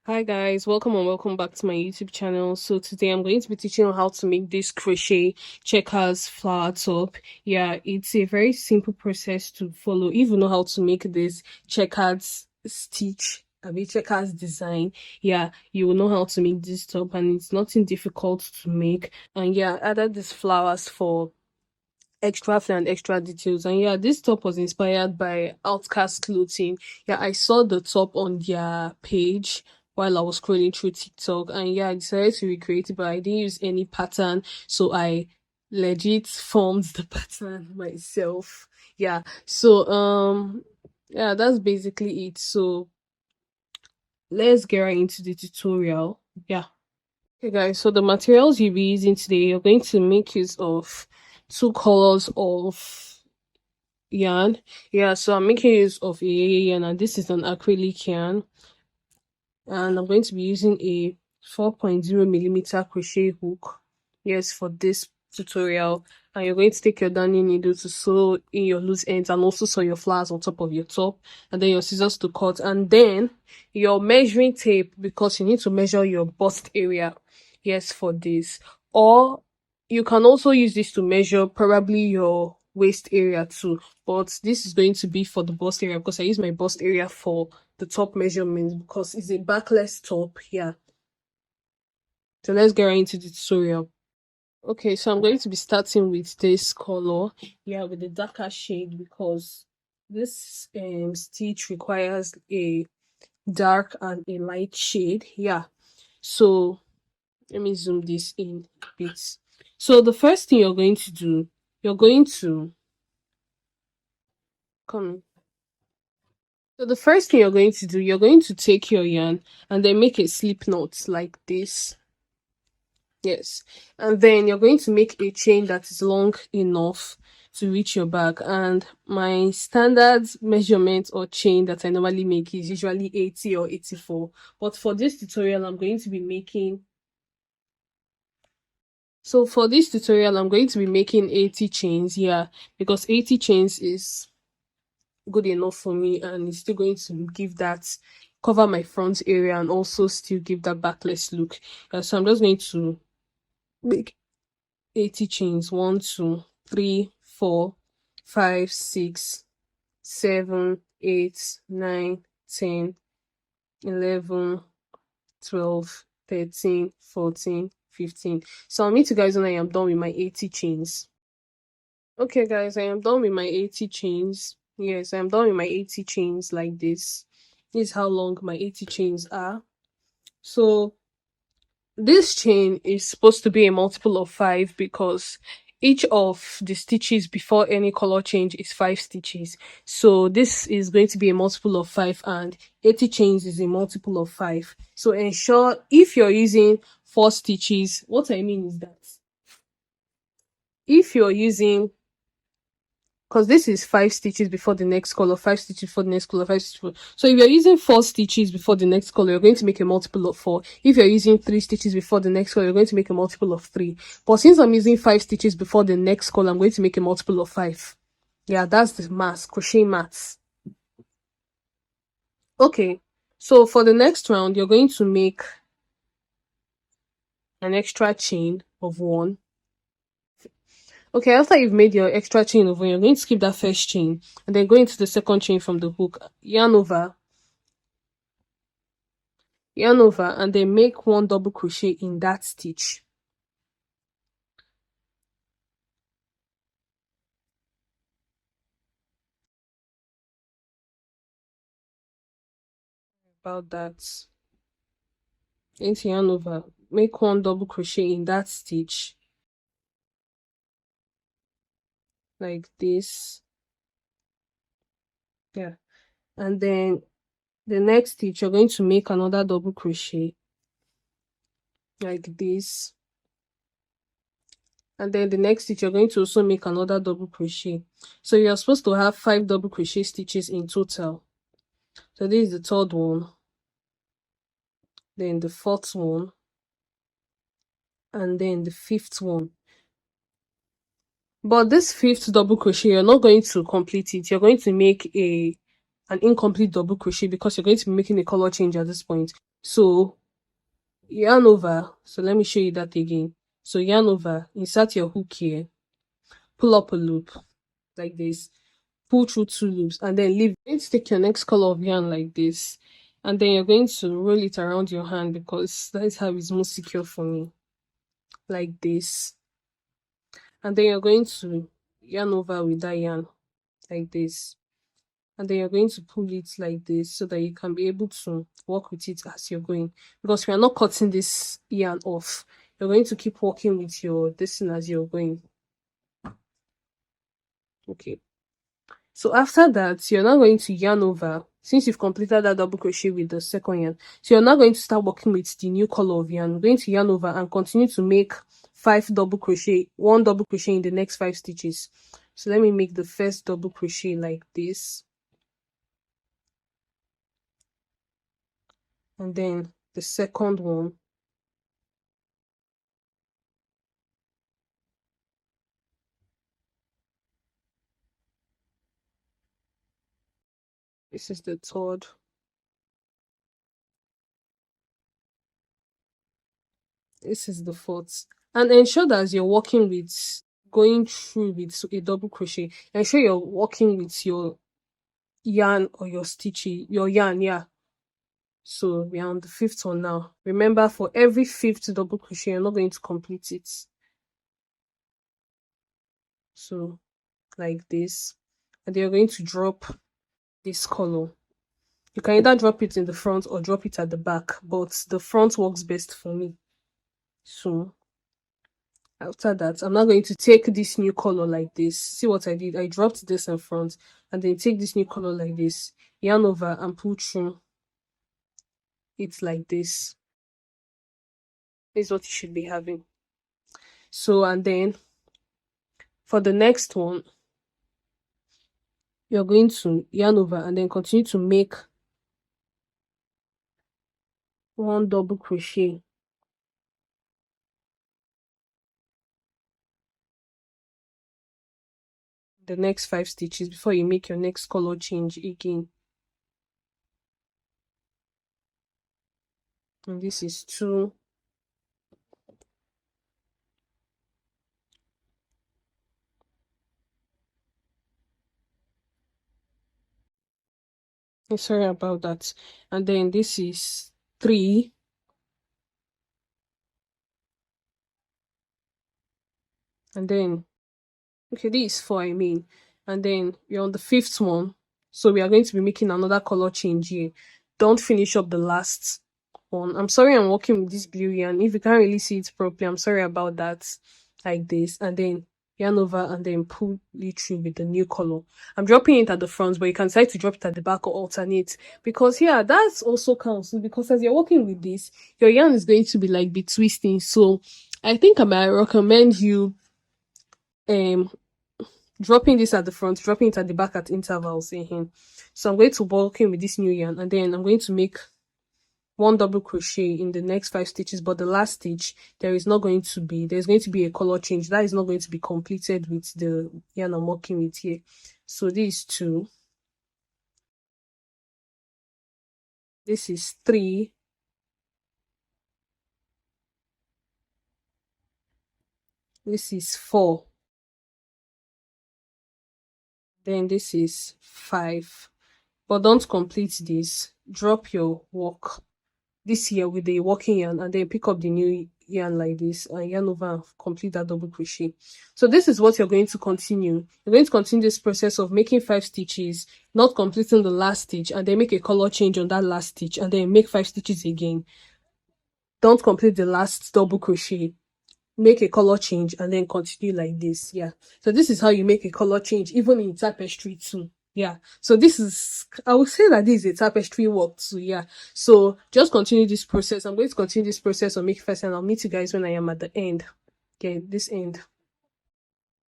Hi guys, welcome and welcome back to my YouTube channel. So today I'm going to be teaching you how to make this crochet checkers flower top. Yeah, it's a very simple process to follow. If you know how to make this checkered stitch, checkers design, yeah, you will know how to make this top, and it's nothing difficult to make. And yeah, I added these flowers for extra flair and extra details. And yeah, this top was inspired by Outcast Clothing. Yeah, I saw the top on their page while I was scrolling through TikTok, and yeah, I decided to recreate it, but I didn't use any pattern, so I legit formed the pattern myself. Yeah, so yeah, that's basically it. So let's get right into the tutorial. Yeah. Okay guys, so the materials you'll be using today, you're going to make use of two colors of yarn. Yeah, so I'm making use of a yarn, and this is an acrylic yarn, and I'm going to be using a 4.0 millimeter crochet hook, yes, for this tutorial. And you're going to take your darning needle to sew in your loose ends and also sew your flowers on top of your top, and then your scissors to cut, and then your measuring tape, because you need to measure your bust area, yes, for this. Or you can also use this to measure probably your waist area too, but this is going to be for the bust area because I use my bust area for the top measurements because it's a backless top. Yeah, so let's get right into the tutorial. Okay, so I'm going to be starting with this color, yeah, with the darker shade, because this stitch requires a dark and a light shade. Yeah, so let me zoom this in a bit. So the first thing you're going to do, you're going to come. So the first thing you're going to do, you're going to take your yarn and then make a slip knot like this. Yes. And then you're going to make a chain that is long enough to reach your back. And my standard measurement or chain that I normally make is usually 80 or 84. But for this tutorial, I'm going to be making 80 chains, yeah, because 80 chains is good enough for me, and it's still going to give that, cover my front area and also still give that backless look. So I'm just going to make 80 chains. 1 2 3 4 5 6 7 8 9 10 11 12 13 14 15. So I'll meet you guys when I am done with my 80 chains. Okay guys, I am done with my 80 chains. Yes, I am done with my 80 chains like this. This is how long my 80 chains are. So this chain is supposed to be a multiple of 5 because each of the stitches before any color change is 5 stitches. So this is going to be a multiple of 5, and 80 chains is a multiple of 5. So ensure, if you're using 4 stitches, what I mean is that if you're using, because this is 5 stitches before the next color, 5 stitches before the next color, 5 stitches before. So if you're using 4 stitches before the next color, you're going to make a multiple of 4. If you're using 3 stitches before the next color, you're going to make a multiple of 3. But since I'm using 5 stitches before the next color, I'm going to make a multiple of 5. Yeah, that's the math, crochet maths. Okay, so for the next round, you're going to make an extra chain of 1. Okay, after you've made your extra chain of 1, you're going to skip that first chain and then go into the second chain from the hook, yarn over, and then make 1 double crochet in that stitch. About that, into yarn over, make 1 double crochet in that stitch like this. Yeah, and then the next stitch you're going to make another double crochet like this, and then the next stitch you're going to also make another double crochet. So you're supposed to have 5 double crochet stitches in total. So this is the third one, then the fourth one, and then the fifth one. But this 5th double crochet, you're not going to complete it. You're going to make a an incomplete double crochet because you're going to be making a color change at this point. So yarn over. So let me show you that again. So yarn over, insert your hook here, pull up a loop like this, pull through 2 loops, and then leave. You're going to take your next color of yarn like this, and then you're going to roll it around your hand because that is how it's most secure for me, like this. And then you're going to yarn over with that yarn like this, and then you're going to pull it like this so that you can be able to work with it as you're going, because we are not cutting this yarn off. You're going to keep working with your this thing as you're going. Okay, so after that, you're now going to yarn over, since you've completed that double crochet with the second yarn. So you're now going to start working with the new color of yarn. You're going to yarn over and continue to make 5 double crochet, 1 double crochet in the next 5 stitches. So let me make the first double crochet like this, and then the second one, this is the third, this is the fourth. And ensure that as you're working with, going through with a double crochet, ensure you're working with your yarn or your stitching, your yarn, yeah. So we are on the 5th one now. Remember, for every 5th double crochet, you're not going to complete it. So like this, and then you're going to drop this color. You can either drop it in the front or drop it at the back, but the front works best for me. So after that, I'm now going to take this new color like this. See what I did? I dropped this in front, and then take this new color like this, yarn over and pull through it like this. This is what you should be having. So, and then for the next one, you're going to yarn over and then continue to make 1 double crochet. The next 5 stitches before you make your next color change again. And this is 2. Sorry about that. And then this is 3. And then, okay, this is 4, I mean. And then we're on the 5th one. So we are going to be making another color change here. Don't finish up the last one. I'm sorry I'm working with this blue yarn. If you can't really see it properly, I'm sorry about that. Like this. And then yarn over and then pull it through with the new color. I'm dropping it at the front, but you can decide to drop it at the back or alternate, because yeah, that's also counts, because as you're working with this, your yarn is going to be like be twisting. So I think I might recommend you dropping this at the front, dropping it at the back at intervals. So I'm going to working with this new yarn, and then I'm going to make 1 double crochet in the next 5 stitches, but the last stitch there's going to be a color change that is not going to be completed with the yarn I'm working with here. So these 2, this is 3, this is 4, then this is 5. But don't complete this. Drop your work this here with the working yarn, and then pick up the new yarn like this and yarn over and complete that double crochet. So this is what you're going to continue. You're going to continue this process of making 5 stitches, not completing the last stitch, and then make a color change on that last stitch, and then make 5 stitches again. Don't complete the last double crochet, make a color change, and then continue like this. Yeah, so this is how you make a color change even in tapestry too. Yeah, so this is, I would say that this is a tapestry work too. Yeah, so just continue this process. I'm going to continue this process on make first, and I'll meet you guys when I am at the end. Okay, this end.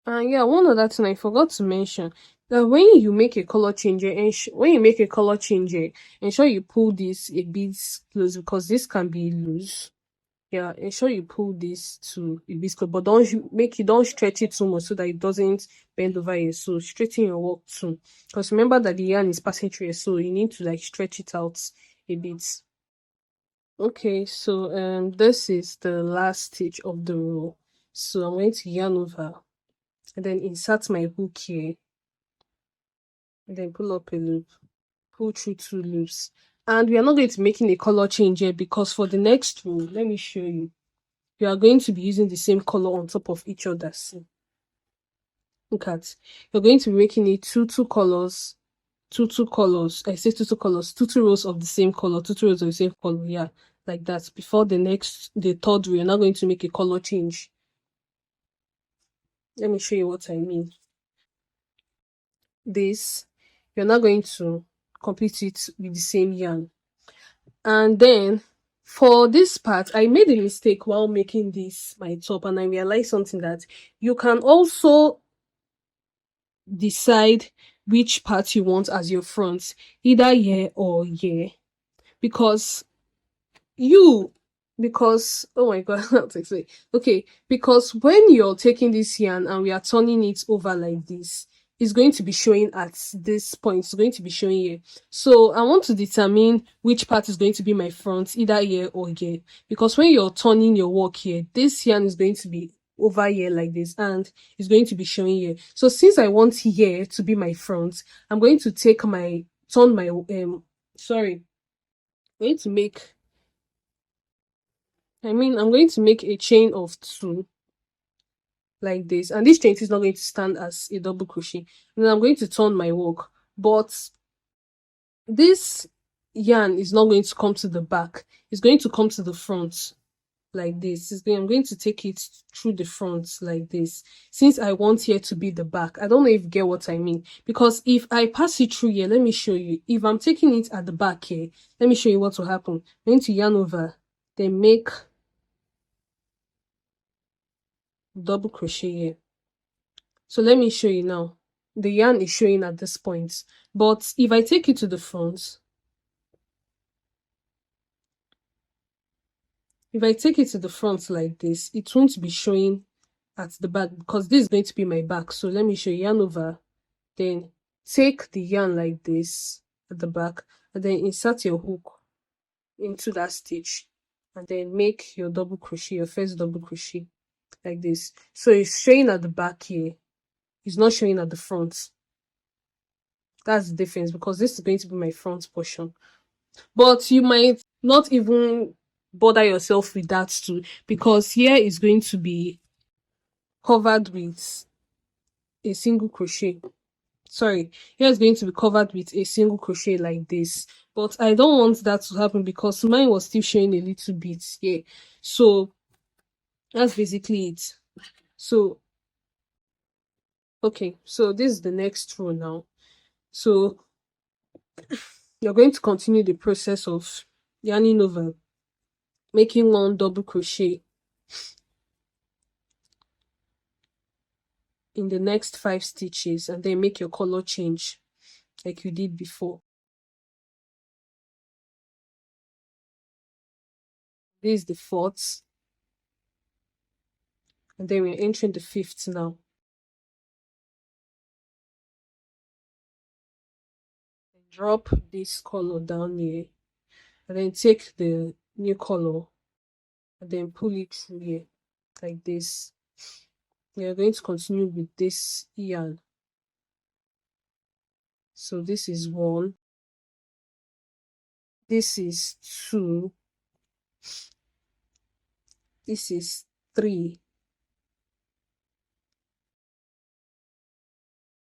And yeah, one other thing I forgot to mention, that when you make a color change, ensure you pull this a bit close, because this can be loose. Yeah, ensure you pull this to a bit close, but don't stretch it too much so that it doesn't bend over here. So straighten your work too, because remember that the yarn is passing through here, so you need to like stretch it out a bit. Okay, so this is the last stitch of the row. So I'm going to yarn over and then insert my hook here, and then pull up a loop, pull through 2 loops. And we are not going to be making a color change here, because for the next row, let me show you, we are going to be using the same color on top of each other. See, look at, you're going to be making it two colors, two colors. I say two colors, two rows of the same color, two rows of the same color. Yeah, like that. Before the third row, you're not going to make a color change. Let me show you what I mean. This, you're not going to complete it with the same yarn. And then for this part, I made a mistake while making this my top, and I realized something, that you can also decide which part you want as your front, either here or here, because you because oh my god, how to say, okay, because when you're taking this yarn and we are turning it over like this, it's going to be showing at this point, it's going to be showing here. So I want to determine which part is going to be my front, either here or here, because when you're turning your work here, this yarn is going to be over here like this and it's going to be showing here. So since I want here to be my front, I'm going to take my turn my sorry, I'm going to make I'm going to make a chain of 2 like this, and this chain is not going to stand as a double crochet. And then I'm going to turn my work, but this yarn is not going to come to the back, it's going to come to the front like this. I'm going to take it through the front like this, since I want here to be the back. I don't know if you get what I mean, because if I pass it through here, let me show you, if I'm taking it at the back here, let me show you what will happen. I'm going to yarn over, then make double crochet here. So let me show you now. The yarn is showing at this point, but if I take it to the front, if I take it to the front like this, it won't be showing at the back, because this is going to be my back. So let me show you, yarn over, then take the yarn like this at the back, and then insert your hook into that stitch, and then make your double crochet, your first double crochet like this. So it's showing at the back here, it's not showing at the front. That's the difference, because this is going to be my front portion. But you might not even bother yourself with that too, because here is going to be covered with a single crochet. Sorry, here is going to be covered with a single crochet like this, but I don't want that to happen because mine was still showing a little bit here. So that's basically it. So okay, so this is the next row now. So you're going to continue the process of yarning over, making 1 double crochet in the next 5 stitches, and then make your color change like you did before. This is the 4th, and then we're entering the 5th now. Drop this color down here, and then take the new color and then pull it through here like this. We are going to continue with this yarn. So this is 1, this is 2, this is 3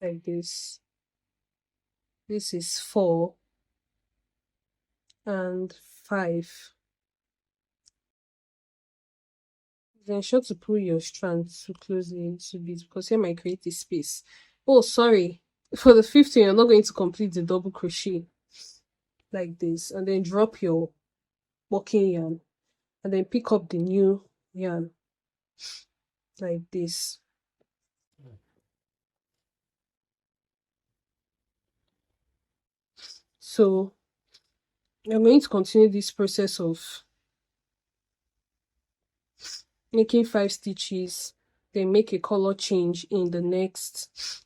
like this, this is 4 and 5. Then ensure to pull your strand too closely into it, because here might create a space. Oh, sorry. For the 5th one, you're not going to complete the double crochet like this, and then drop your working yarn, and then pick up the new yarn like this. So you're going to continue this process of making 5 stitches, then make a color change in the next,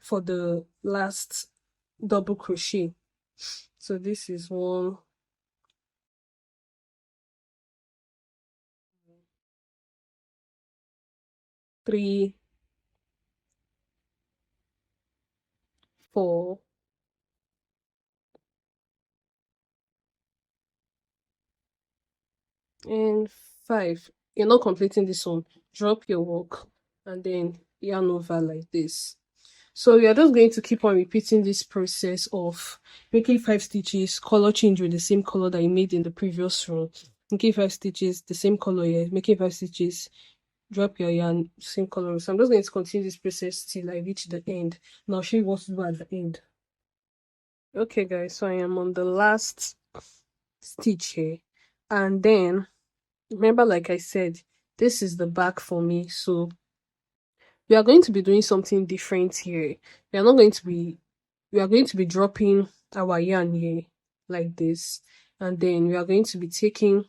for the last double crochet. So this is 1, 3, 4, and 5. You're not completing this one. Drop your work and then yarn over like this. So we are just going to keep on repeating this process of making 5 stitches, color change with the same color that you made in the previous row. Making 5 stitches, the same color here, making 5 stitches, drop your yarn, same color. So I'm just going to continue this process till I reach the end. Now I'll show you what to do at the end. Okay guys, so I am on the last stitch here, and then remember, like I said, this is the back for me, so we are going to be doing something different here. We are not going to be, we are going to be dropping our yarn here like this, and then we are going to be taking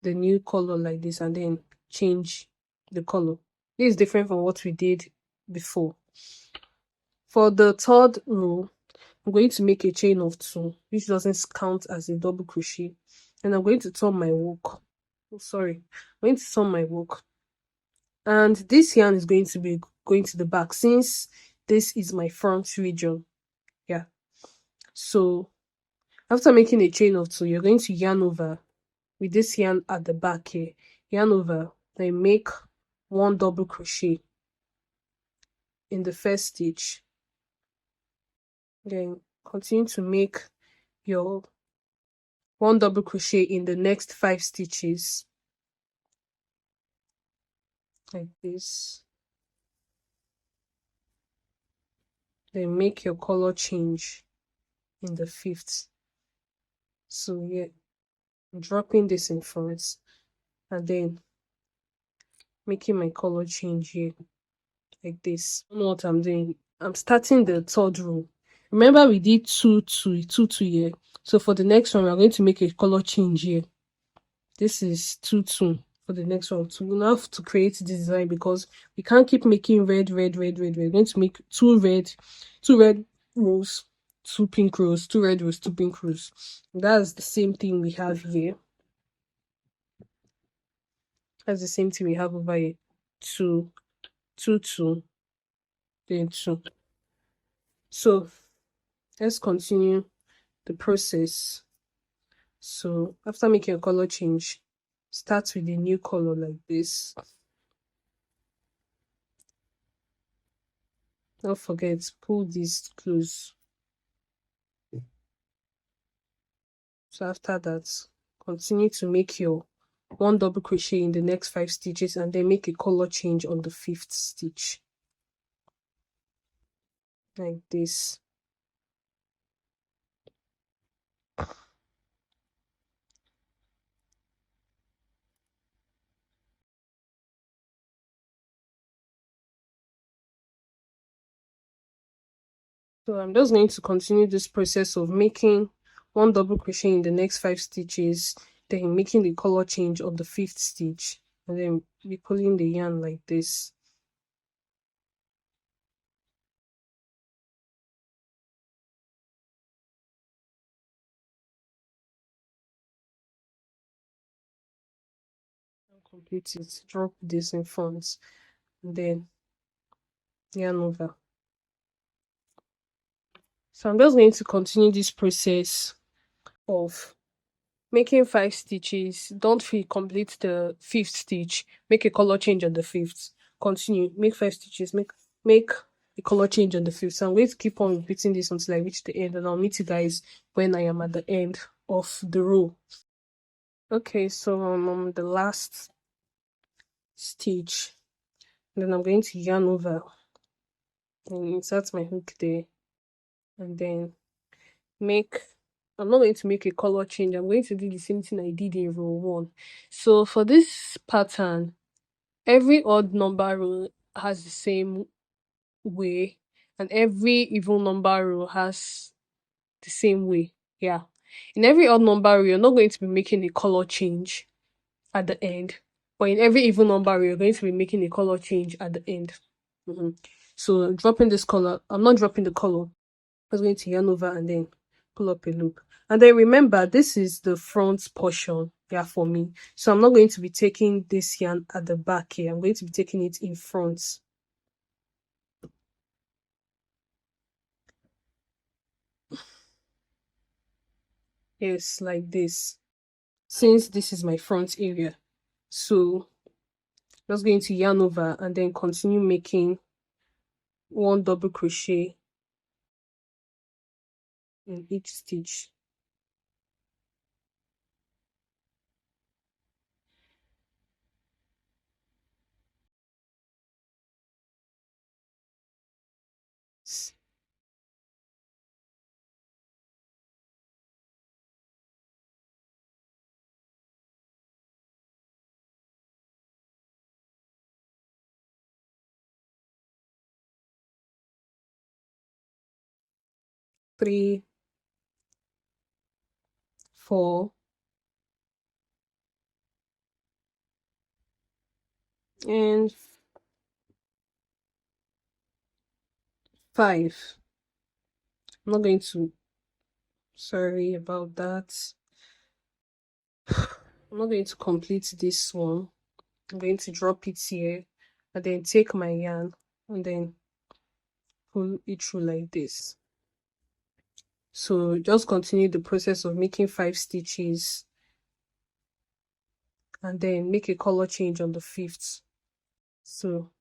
the new color like this and then change the color. This is different from what we did before. For the third row, I'm going to make a chain of 2, which doesn't count as a double crochet, and I'm going to turn my work. Oh, sorry, I'm going to turn my work, and this yarn is going to be going to the back since this is my front region. Yeah, so after making a chain of 2, you're going to yarn over with this yarn at the back here, yarn over, then make 1 double crochet in the first stitch, then continue to make your 1 double crochet in the next 5 stitches like this, then make your color change in the 5th. So yeah, dropping this in front and then making my color change here like this. I don't know what I'm doing. I'm starting the third row. Remember we did 2 2 2 2 here, so for the next one we're going to make a color change here. This is 2 2 for the next one. So we have to create this design because we can't keep making red red red red. We're going to make 2 red rows, 2 pink rows, 2 red rows, 2 pink rows. That's the same thing we have here. That's the same thing we have over here. 2 2 2, then 2. So let's continue the process. So after making a color change, start with a new color like this. Don't forget, pull this close. So after that, continue to make your 1 double crochet in the next 5 stitches and then make a color change on the 5th stitch like this. So I'm just going to continue this process of making 1 double crochet in the next 5 stitches, then making the color change on the 5th stitch, and then be pulling the yarn like this. Complete it, drop this in front, and then yarn over. So I'm just going to continue this process of making 5 stitches. Don't complete the 5th stitch, make a color change on the 5th, continue, make 5 stitches, make a color change on the 5th. So I'm going to keep on repeating this until I reach the end, and I'll meet you guys when I am at the end of the row. Okay, so I'm on the last stitch, then I'm going to yarn over and insert my hook there, and then I'm not going to make a color change. I'm going to do the same thing I did in row 1. So for this pattern, every odd number row has the same way, and every even number row has the same way. Yeah, in every odd number row, you're not going to be making a color change at the end. But in every even number, you're going to be making a color change at the end. So dropping this color, I'm not dropping the color. I was going to yarn over and then pull up a loop. And then remember, this is the front portion, yeah, for me. So I'm not going to be taking this yarn at the back here. I'm going to be taking it in front. Yes, like this. Since this is my front area. So just going to yarn over and then continue making one double crochet in each stitch. Three, 4, and 5. I'm not going to, sorry about that. I'm not going to complete this one. I'm going to drop it here and then take my yarn and then pull it through like this. So just continue the process of making 5 stitches and then make a color change on the 5th. So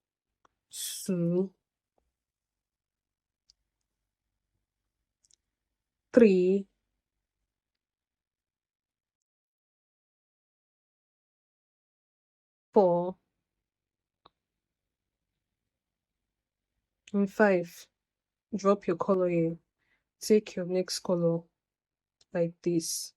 2, 3, 4, and 5. Drop your color here. Take your next color like this.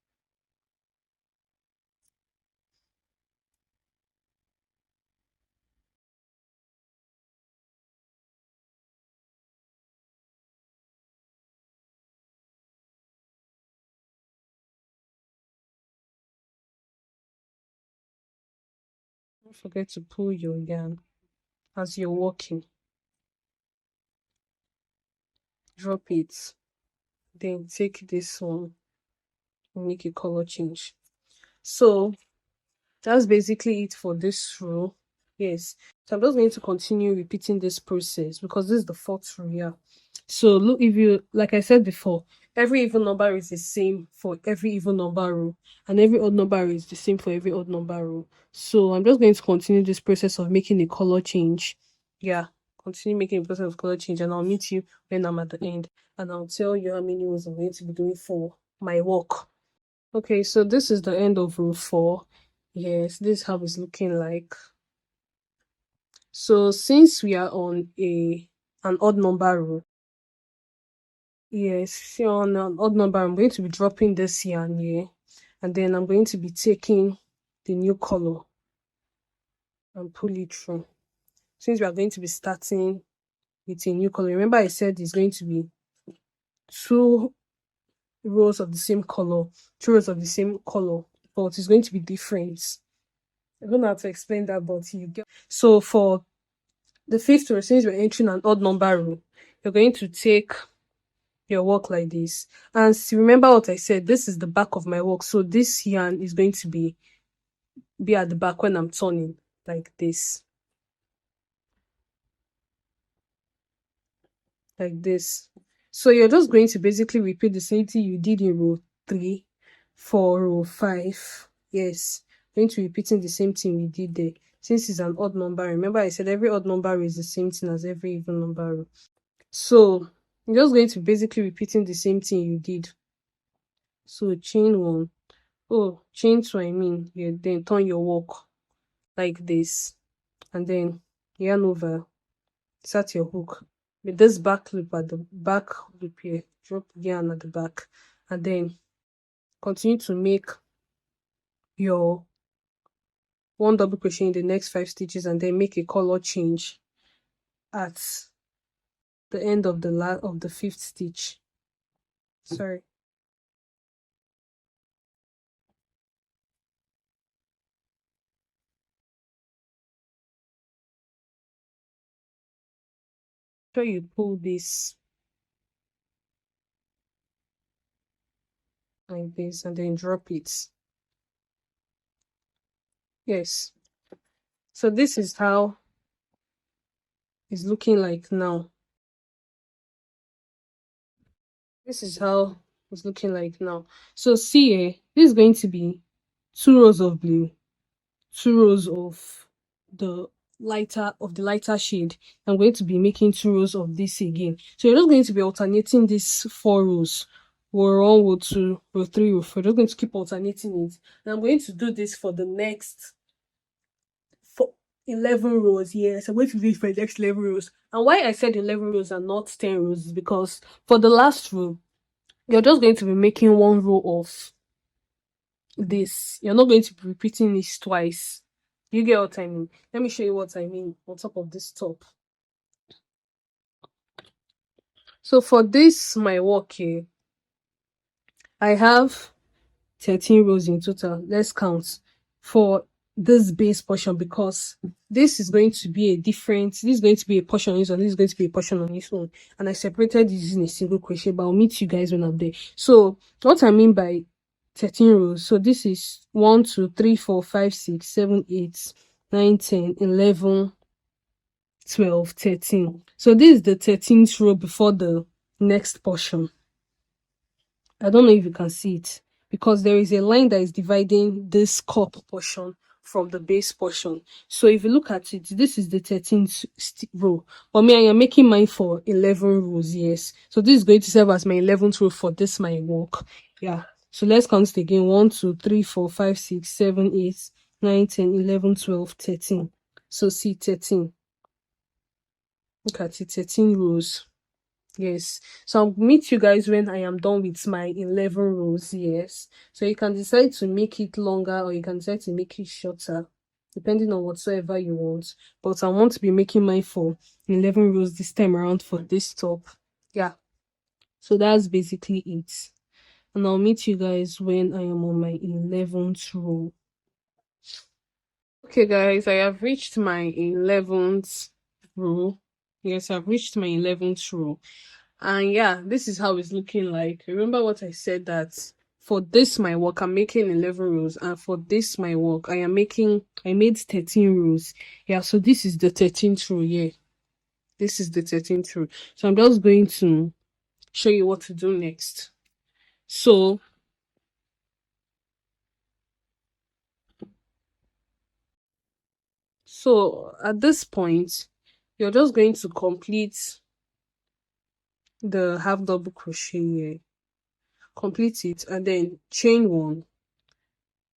Don't forget to pull your yarn as you're walking. Drop it. Then take this one and make a color change. So that's basically it for this row. Yes, so I'm just going to continue repeating this process because this is the 4th row. Yeah, so look, if you, like I said before, every even number is the same for every even number row, and every odd number is the same for every odd number row. So I'm just going to continue this process of making a color change. Yeah, continue making a process of color change, and I'll meet you when I'm at the end, and I'll tell you how many rows I'm going to be doing for my work. Okay, so this is the end of row 4. Yes, this is how it's looking like. So since we are on an odd number row, yes, see, on an odd number, I'm going to be dropping this yarn here, and then I'm going to be taking the new color and pull it through. Since we are going to be starting with a new color, remember I said it's going to be 2 rows of the same color, 2 rows of the same color, but it's going to be different. I don't know how to explain that, but you get. So for the 5th row, since we're entering an odd number row, you're going to take your work like this. And remember what I said, this is the back of my work. So this yarn is going to be at the back when I'm turning like this. Like this. So you're just going to basically repeat the same thing you did in row 3 for row 5. Yes, going to be repeating the same thing we did there. Since it's an odd number, remember I said every odd number is the same thing as every even number. So you're just going to basically repeating the same thing you did. So chain 1. Oh, chain 2, I mean. You then turn your work like this, and then yarn over, start your hook with this back loop at the back loop here, drop yarn at the back, and then continue to make your 1 double crochet in the next 5 stitches, and then make a color change at the end of the 5th stitch. Sorry. So you pull this like this and then drop it. Yes. So this is how it's looking like now. This is how it's looking like now. So see, this is going to be 2 rows of blue, 2 rows of the lighter shade. I'm going to be making 2 rows of this again. So you're just going to be alternating these 4 rows. Row 1, row 2, row 3, row 4. You're just going to keep alternating it. And I'm going to do this for the next for 11 rows. Yes, I'm going to do it for the next 11 rows. And why I said 11 rows and not 10 rows is because for the last row, you're just going to be making 1 row of this. You're not going to be repeating this twice. You get what I mean? Let me show you what I mean on top of this top. So for this, my work here, I have 13 rows in total. Let's count for this base portion, because this is going to be a different, this is going to be a portion on this one, this is going to be a portion on this one, and I separated this using a single crochet, but I'll meet you guys when I'm there. So what I mean by 13 rows, so this is 1 2 3 4 5 6 7 8 9 10 11 12 13. So this is the 13th row before the next portion. I don't know if you can see it, because there is a line that is dividing this cup portion from the base portion. So if you look at it, this is the 13th row. But me, I am making mine for 11 rows, yes. So this is going to serve as my 11th row for this my work. Yeah. So let's count it again. 1 2 3 4 5 6 7 8 9 10 11 12 13. So see, 13. Look at it, 13 rows. Yes, so I'll meet you guys when I am done with my 11 rows. Yes, so you can decide to make it longer or you can decide to make it shorter, depending on whatsoever you want. But I want to be making mine for 11 rows this time around for this top. Yeah, so that's basically it, and I'll meet you guys when I am on my 11th row. Okay guys, I have reached my 11th row. Yes, I've reached my 11th row. And yeah, this is how it's looking like. Remember what I said, that for this my work I'm making 11 rows, and for this my work I made 13 rows. Yeah, so this is the 13th row. Yeah, this is the 13th row. So I'm just going to show you what to do next. So at this point, you're just going to complete the half double crochet here. Complete it and then chain 1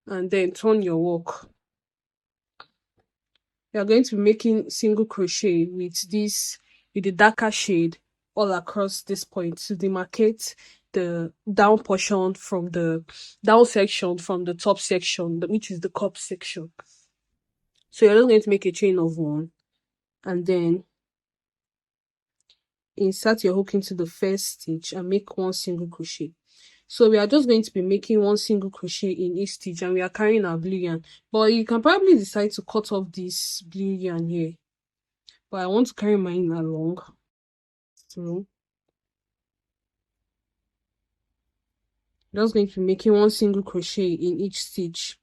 and then turn your work. You are going to be making single crochet with the darker shade all across this point to demarcate the down portion from the down section from the top section, which is the cup section. So you're just going to make a chain of 1 and then insert your hook into the first stitch and make 1 single crochet. So we are just going to be making 1 single crochet in each stitch, and we are carrying our blue yarn. But you can probably decide to cut off this blue yarn here. But I want to carry mine along through. Just going to be making 1 single crochet in each stitch.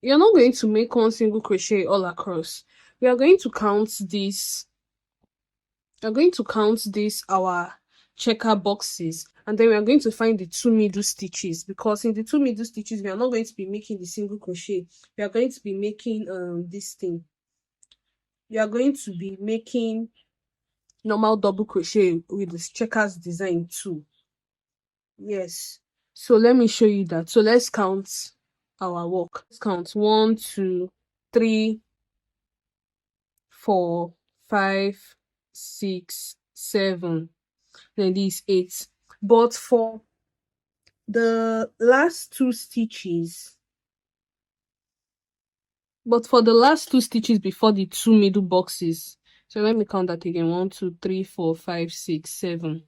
You're not going to make 1 single crochet all across. We are going to count this. We're going to count this our checker boxes, and then we are going to find the 2 middle stitches, because in the 2 middle stitches we are not going to be making the single crochet. We are going to be making this thing. We are going to be making normal double crochet with this checkers design too. Yes, so let me show you that. So let's count our work. Let's count 1 2 3 4 5 6 7, then this 8. But for the last 2 stitches, before the 2 middle boxes, so let me count that again. 1 2 3 4 5 6 7.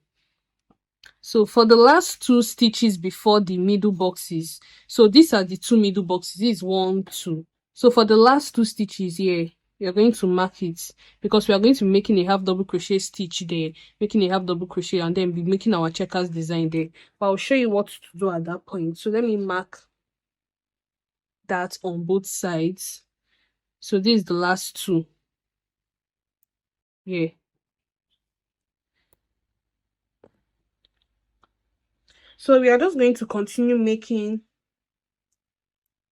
So for the last 2 stitches before the middle boxes, so these are the 2 middle boxes. This is 1 2. So for the last 2 stitches here, you're going to mark it, because we are going to be making a half double crochet stitch there, making a half double crochet, and then be making our checkers design there. But I'll show you what to do at that point. So let me mark that on both sides. So this is the last 2. Yeah. So we are just going to continue making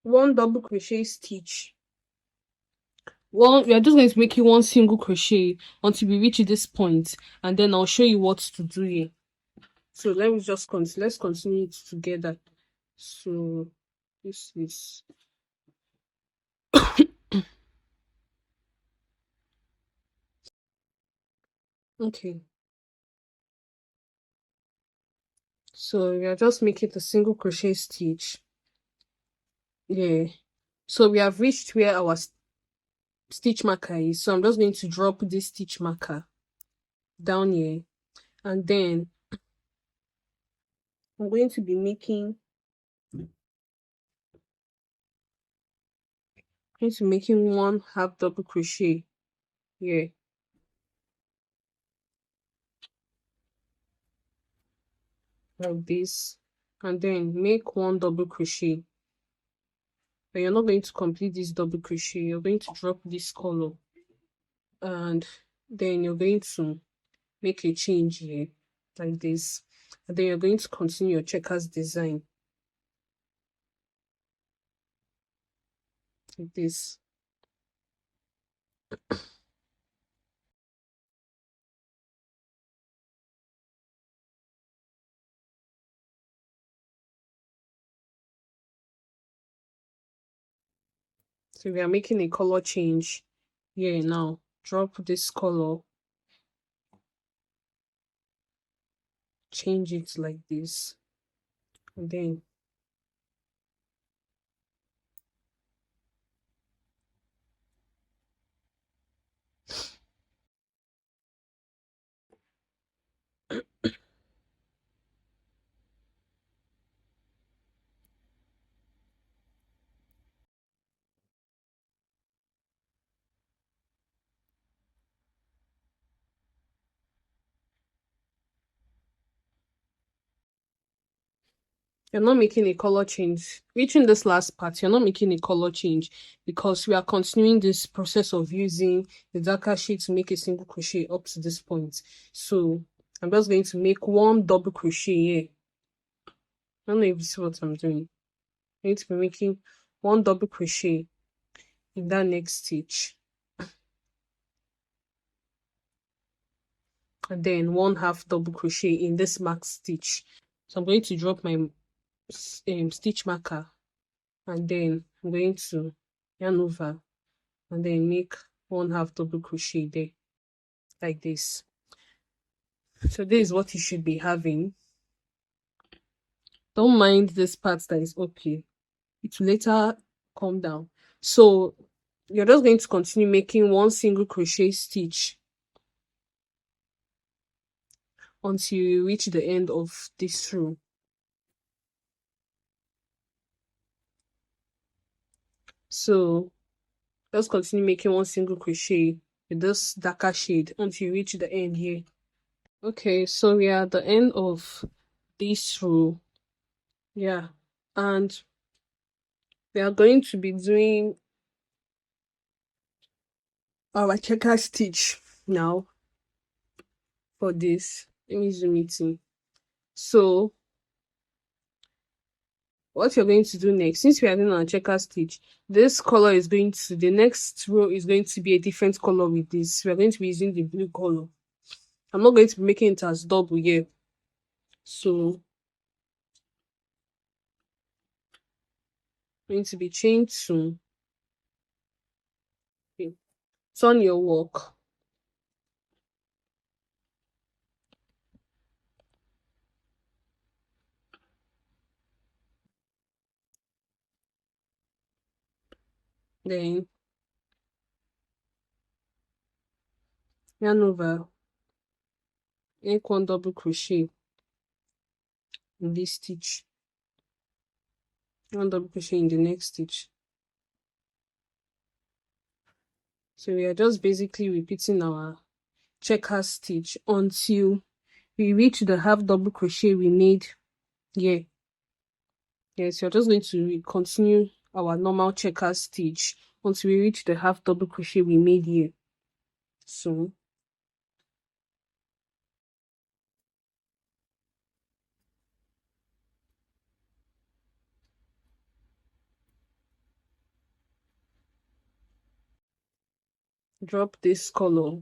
1 double crochet stitch. We are just going to make 1 single crochet until we reach this point, and then I'll show you what to do here. So let me just continue. Let's continue it together. So this is okay. So we are just making the single crochet stitch. Yeah. So we have reached where our stitch marker is. So I'm just going to drop this stitch marker down here, and then I'm going to be making into making 1 half double crochet here, like this, and then make 1 double crochet. But you're not going to complete this double crochet, you're going to drop this color, and then you're going to make a change here like this, and then you're going to continue your checkers design like this. So we are making a color change here now. Drop this color, change it like this, and then you're not making a color change. Reaching this last part, you're not making a color change, because we are continuing this process of using the darker shade to make a single crochet up to this point. So I'm just going to make 1 double crochet here. I don't know if you see what I'm doing. I'm going to be making 1 double crochet in that next stitch, and then 1 half double crochet in this marked stitch. So I'm going to drop my stitch marker, and then I'm going to yarn over, and then make 1 half double crochet there like this. So this is what you should be having. Don't mind this part that is up here, it will later come down. So you're just going to continue making 1 single crochet stitch until you reach the end of this row. So just continue making 1 single crochet with this darker shade until you reach the end here. Okay, so we are at the end of this row. Yeah, and we are going to be doing our checker stitch now for this. Let me zoom it in. So what you're going to do next, since we are doing our checker stitch, this color is going to, the next row is going to be a different color with this. We are going to be using the blue color. I'm not going to be making it as double here. So going to be chain 2. Okay. Turn your work. Then yarn over, make 1 double crochet in this stitch, 1 double crochet in the next stitch, So we are just basically repeating our checker stitch until we reach the half double crochet we made here. Yes, you're just going to continue our normal checker stitch until we reach the half double crochet we made here. So drop this color,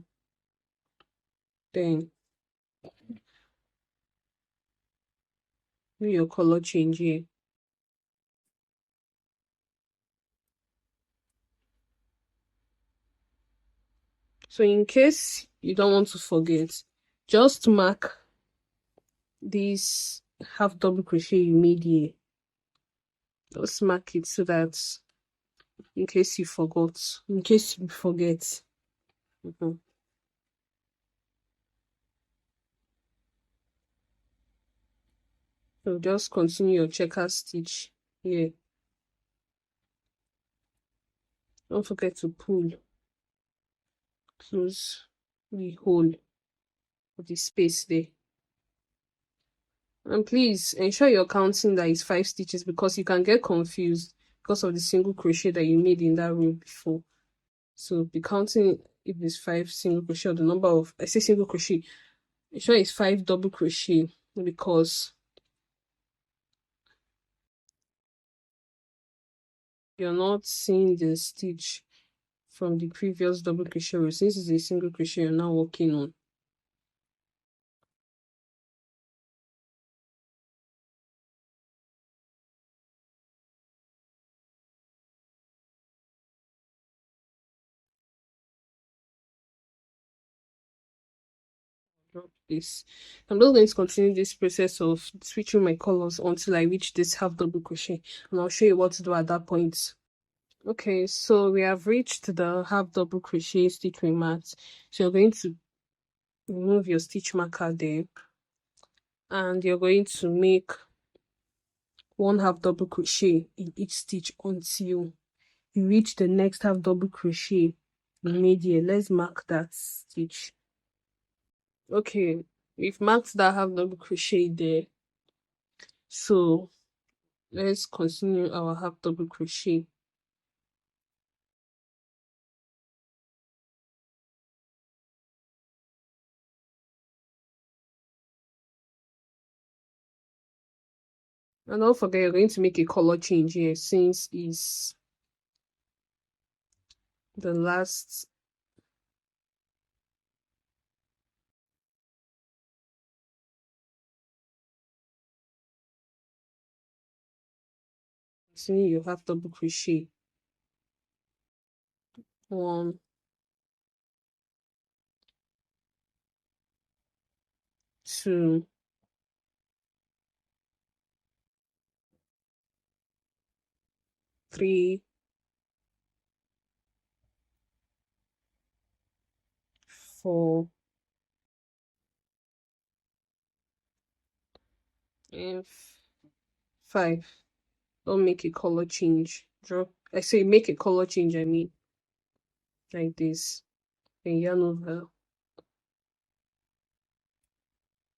then do your color change here. So in case you don't want to forget, just mark this half double crochet you made here. Just mark it so that in case you forget. So just continue your checker stitch here. Don't forget to close the hole of the space there. And please ensure you're counting that it's 5 stitches, because you can get confused because of the single crochet that you made in that row before. So be counting if it's 5 single crochet, or the number of, I say single crochet, ensure it's 5 double crochet, because you're not seeing the stitch from the previous double crochet row, since it's a single crochet you're now working on. Drop this. I'm just going to continue this process of switching my colors until I reach this half double crochet, and I'll show you what to do at that point. Okay, so we have reached the half double crochet stitch we marked. So you're going to remove your stitch marker there, and you're going to make 1 half double crochet in each stitch until you reach the next half double crochet you made here. Let's mark that stitch. Okay, we've marked that half double crochet there, so let's continue our half double crochet. And don't forget, you're going to make a color change here, since it's the last. Continue your half double crochet. 1, 2, 3, 4, and 5. Don't make a color change. I say make a color change, I mean, like this. Then yarn over.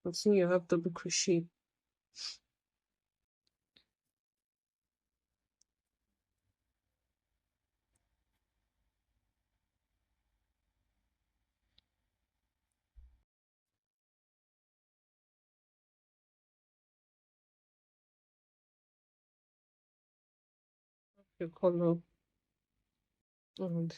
Continue your half double crochet. Your color, and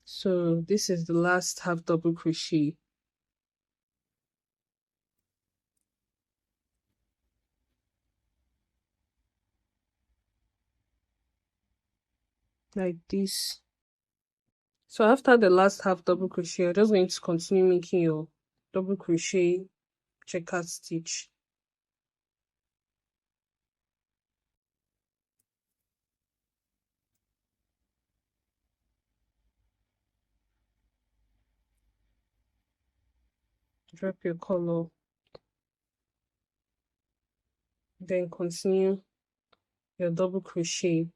so this is the last half double crochet. Like this. So after the last half double crochet, you're just going to continue making your double crochet checkered stitch. drop your color, then continue your double crochet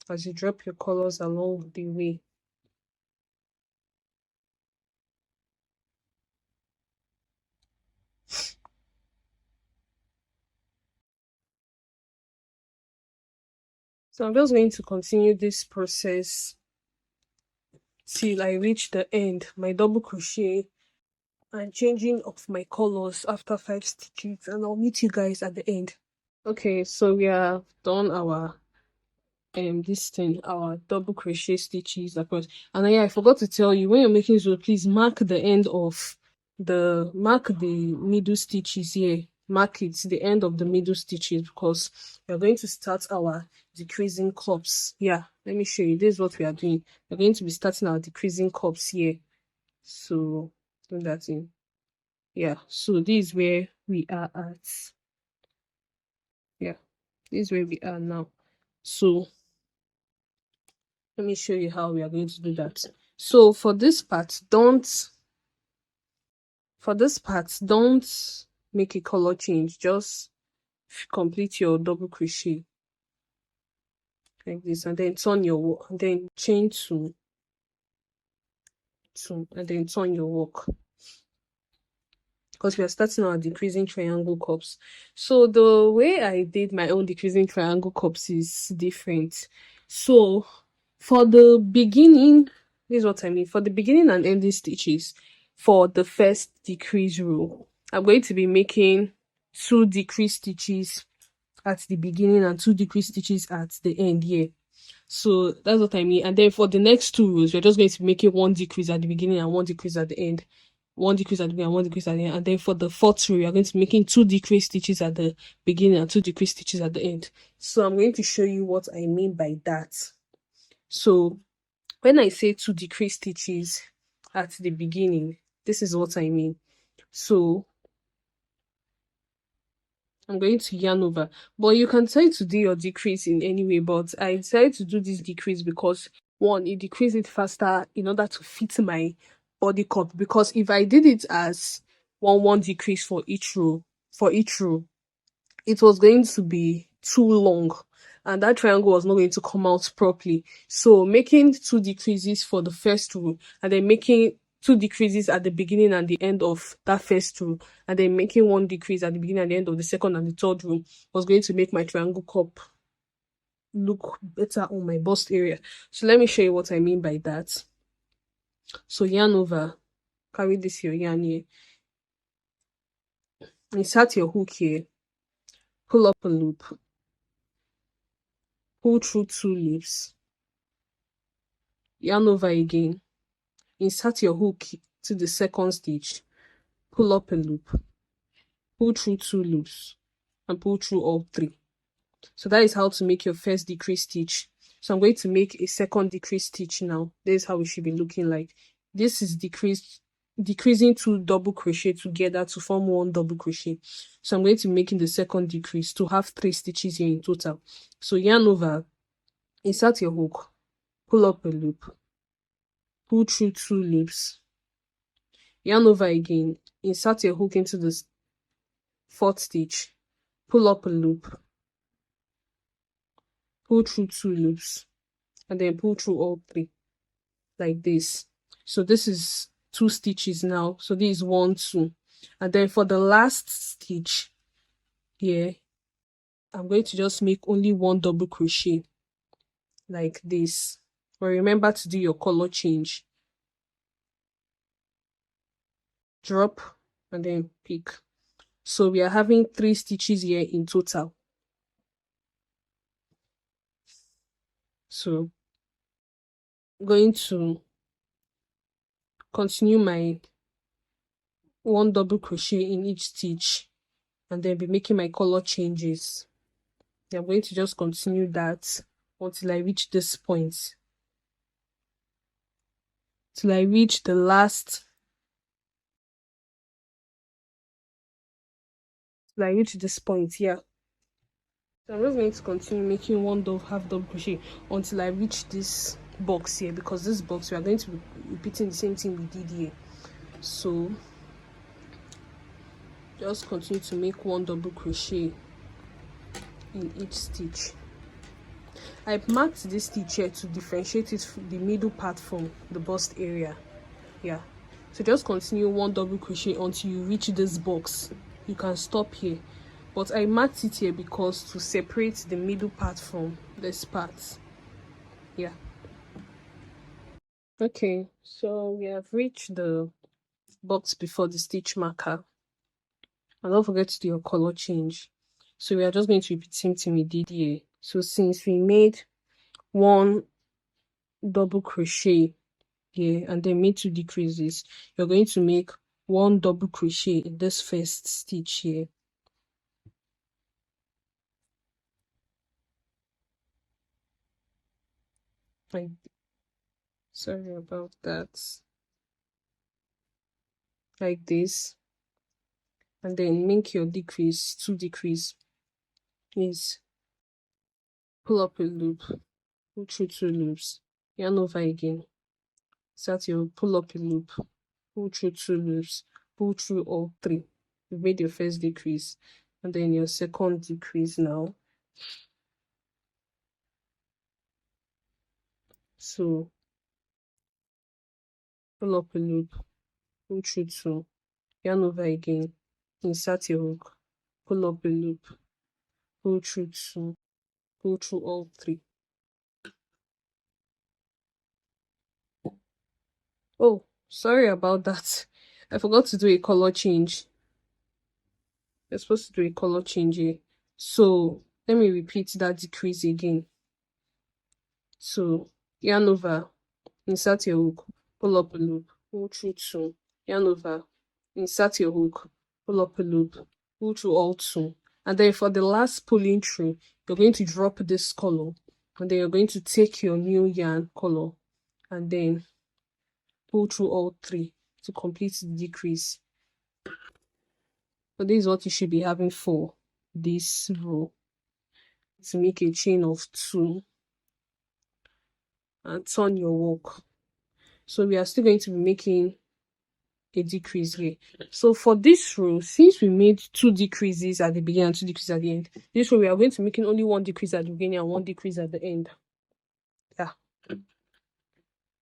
as you drop your colors along the way. So I'm just going to continue this process till I reach the end, my double crochet and changing of my colors after 5 stitches, and I'll meet you guys at the end. Okay, so we have done our this thing, our double crochet stitches across. And yeah, I forgot to tell you, when you're making so, please mark the end of mark the middle stitches here. Mark it the end of the middle stitches, because we're going to start our decreasing cups. Yeah, let me show you. This is what we are doing. We're going to be starting our decreasing cups here. So do that in. Yeah, so this is where we are at. Yeah, this is where we are now. So let me show you how we are going to do that. So for this part, don't make a color change. Just complete your double crochet like this, and then turn your work, and then chain two, and then turn your work, because we are starting our decreasing triangle cups. So the way I did my own decreasing triangle cups is different. So for the beginning, this is what I mean. For the beginning and ending stitches, for the first decrease row, I'm going to be making 2 decrease stitches at the beginning and 2 decrease stitches at the end here. So that's what I mean. And then for the next 2 rows, we're just going to be making 1 decrease at the beginning and 1 decrease at the end. 1 decrease at the beginning and 1 decrease at the end. And then for the 4th row, we are going to be making 2 decrease stitches at the beginning and 2 decrease stitches at the end. So I'm going to show you what I mean by that. So when I say 2 decrease stitches at the beginning, this is what I mean. So I'm going to yarn over, but you can try to do your decrease in any way, but I decided to do this decrease because, one, it decreased it faster in order to fit my body cup, because if I did it as one decrease for each row, it was going to be too long and that triangle was not going to come out properly. So making 2 decreases for the first row, and then making 2 decreases at the beginning and the end of that first row, and then making 1 decrease at the beginning and the end of the second and the third row, was going to make my triangle cup look better on my bust area. So let me show you what I mean by that. So yarn over, carry this your yarn here, insert your hook here, pull up a loop, pull through 2 loops, yarn over again, insert your hook to the second stitch, pull up a loop, pull through 2 loops, and pull through all 3. So that is how to make your first decrease stitch. So I'm going to make a second decrease stitch now. This is how it should be looking like. This is decreasing 2 double crochet together to form 1 double crochet. So I'm going to be making the second decrease to have 3 stitches here in total. So yarn over, insert your hook, pull up a loop, pull through 2 loops, yarn over again, insert your hook into the 4th stitch, pull up a loop, pull through 2 loops, and then pull through all 3 like this. So this is 2 stitches now. So this is 1, 2, and then for the last stitch here, I'm going to just make only 1 double crochet like this. But remember to do your color change. Drop and then pick. So we are having 3 stitches here in total. So I'm going to continue my 1 double crochet in each stitch and then be making my color changes. I'm going to just continue that until I reach this point, till I reach the last, till I reach this point. Yeah, so I'm just going to continue making 1 half double crochet until I reach this box here, because this box we are going to be repeating the same thing we did here. So just continue to make 1 double crochet in each stitch. I marked this stitch here to differentiate it from the middle part from the bust area. Yeah, so just continue 1 double crochet until you reach this box. You can stop here, but I marked it here because to separate the middle part from this part. Yeah. Okay, so we have reached the box before the stitch marker, and don't forget to do your color change. So we are just going to repeat the same thing we did here. So since we made 1 double crochet here and then made 2 decreases, you're going to make 1 double crochet in this first stitch here. Like, sorry about that. Like this, and then make your decrease 2 decrease is pull up a loop, pull through 2 loops, yarn over again, start your pull up a loop, pull through 2 loops, pull through all 3. You made your first decrease, and then your second decrease now. So pull up a loop, pull through 2, yarn over again, insert your hook, pull up a loop, pull through 2, pull through all 3. Oh, sorry about that. I forgot to do a color change. You're supposed to do a color change here. So let me repeat that decrease again. So yarn over, insert your hook, pull up a loop, pull through 2, yarn over, insert your hook, pull up a loop, pull through all 2. And then for the last pulling through, you're going to drop this color, and then you're going to take your new yarn color and then pull through all 3 to complete the decrease. So this is what you should be having for this row. To make a chain of 2 and turn your work. So we are still going to be making a decrease here. So for this row, since we made 2 decreases at the beginning and 2 decreases at the end, this row we are going to be making only 1 decrease at the beginning and 1 decrease at the end. Yeah.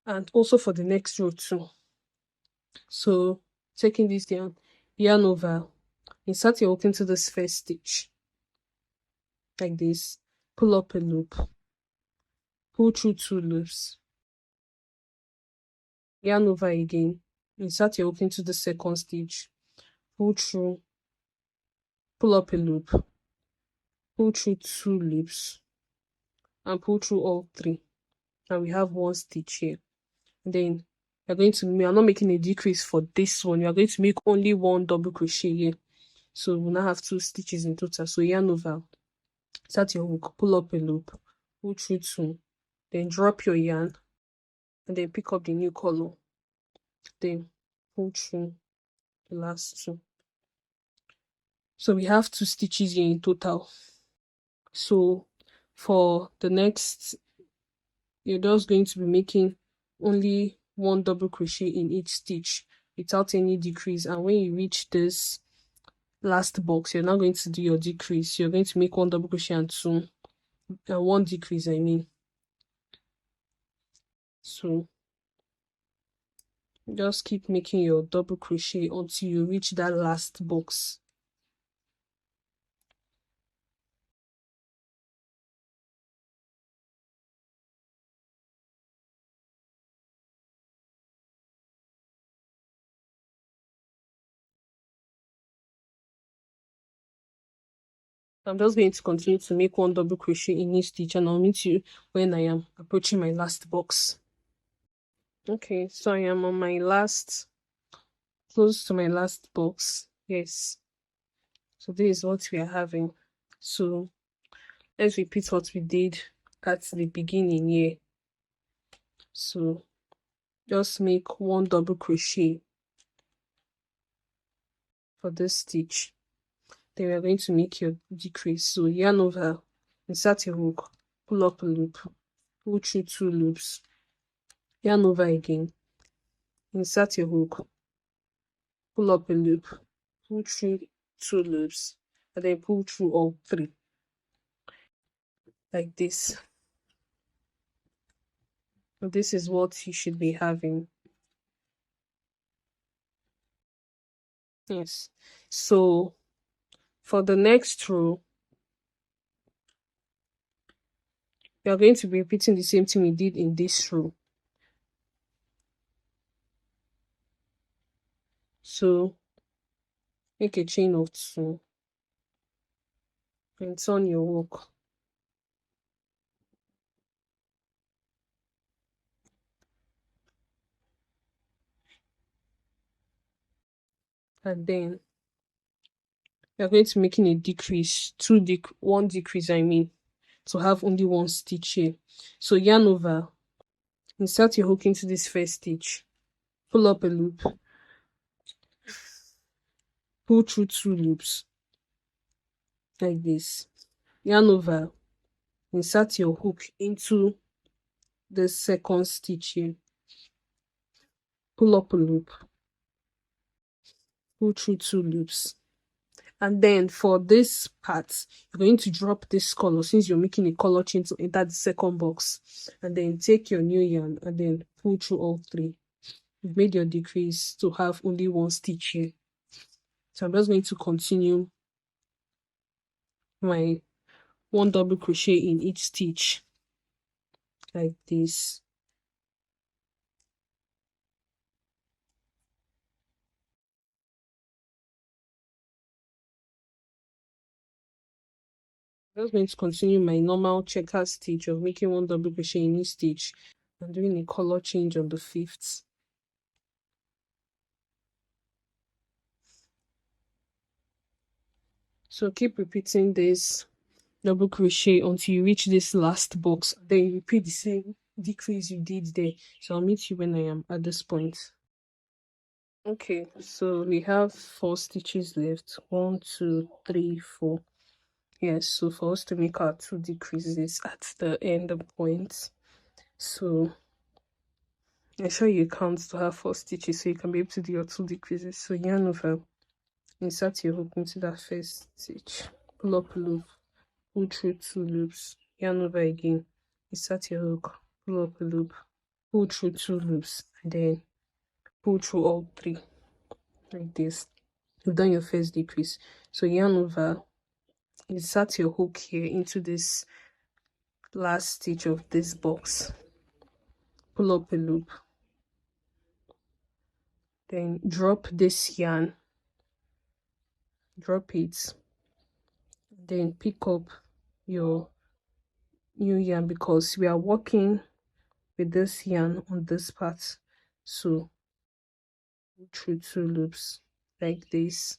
And also for the next row too. So taking this yarn over, insert your hook into this first stitch like this, pull up a loop, pull through 2 loops, yarn over again, insert your hook into the second stitch, pull through, pull up a loop, pull through 2 loops, and pull through all 3. And we have 1 stitch here. And then we are not making a decrease for this one. We are going to make only 1 double crochet here. So we now have 2 stitches in total. So yarn over, start your hook, pull up a loop, pull through 2, then drop your yarn, and then pick up the new color. Then pull through the last 2. So we have 2 stitches here in total. So for the next, you're just going to be making only 1 double crochet in each stitch without any decrease. And when you reach this last box, you're not going to do your decrease. You're going to make 1 double crochet and 1 decrease, I mean. So just keep making your double crochet until you reach that last box. I'm just going to continue to make 1 double crochet in each stitch, and I'll meet you when I am approaching my last box. Okay, so I am on my close to my last box. Yes. So this is what we are having. So let's repeat what we did at the beginning here. So just make 1 double crochet for this stitch. Then we are going to make your decrease. So yarn over, insert your hook, pull up a loop, pull through 2 loops, yarn over again, insert your hook, pull up a loop, pull through 2 loops, and then pull through all 3 like this. This is what you should be having. Yes. So for the next row, we are going to be repeating the same thing we did in this row. So make a chain of 2 and turn your hook. And then we are going to making a decrease, 1 decrease, I mean, to have only 1 stitch here. So yarn over, insert your hook into this first stitch, pull up a loop, pull through 2 loops like this, yarn over, insert your hook into the second stitch here, pull up a loop, pull through 2 loops. And then for this part, you're going to drop this color since you're making a color chain to enter the second box, and then take your new yarn and then pull through all 3. You've made your decrease to have only 1 stitch here. So I'm just going to continue my 1 double crochet in each stitch like this. I'm just going to continue my normal checker stitch of making 1 double crochet in each stitch and doing a color change on the 5th. So keep repeating this double crochet until you reach this last box. Then you repeat the same decrease you did there. So I'll meet you when I am at this point. Okay, so we have 4 stitches left. 1, 2, 3, 4. Yes, so for us to make our 2 decreases at the end point, so ensure you count to have 4 stitches so you can be able to do your 2 decreases. So yarn over, insert your hook into that first stitch, pull up a loop, pull through 2 loops, yarn over again, insert your hook, pull up a loop, pull through 2 loops, and then pull through all 3 like this. You've done your first decrease. So yarn over, insert your hook here into this last stitch of this box, pull up a loop, then drop this yarn, drop it, then pick up your new yarn because we are working with this yarn on this part. So through 2 loops like this,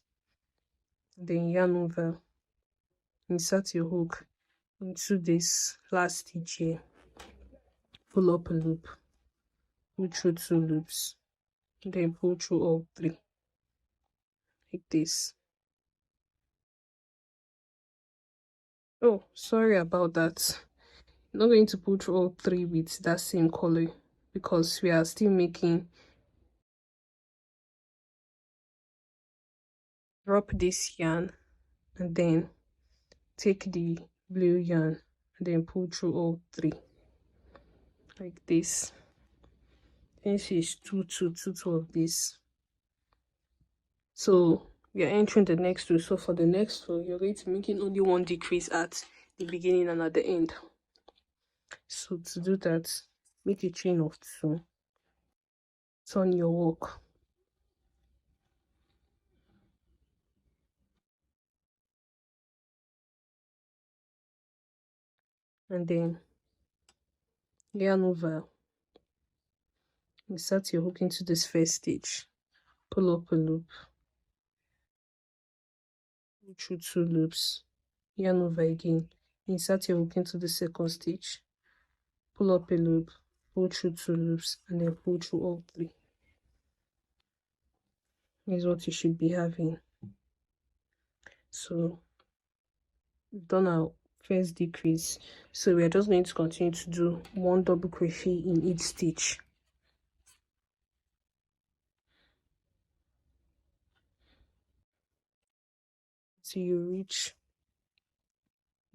then yarn over, insert your hook into this last stitch here, pull up a loop, pull through 2 loops, then pull through all 3 like this. Oh, sorry about that. I'm not going to pull through all 3 with that same color because we are still making. Drop this yarn and then take the blue yarn and then pull through all 3 like this. This is 2 2 2 2 of this. So we are entering the next row. So for the next row, you're going to make only 1 decrease at the beginning and at the end. So to do that, make a chain of 2, turn your work, and then yarn over, insert your hook into this first stitch, pull up a loop, pull through 2 loops, yarn over again, insert your hook into the second stitch, pull up a loop, pull through 2 loops, and then pull through all 3. Is what you should be having. So we've done our first decrease, so we are just going to continue to do 1 double crochet in each stitch. till you reach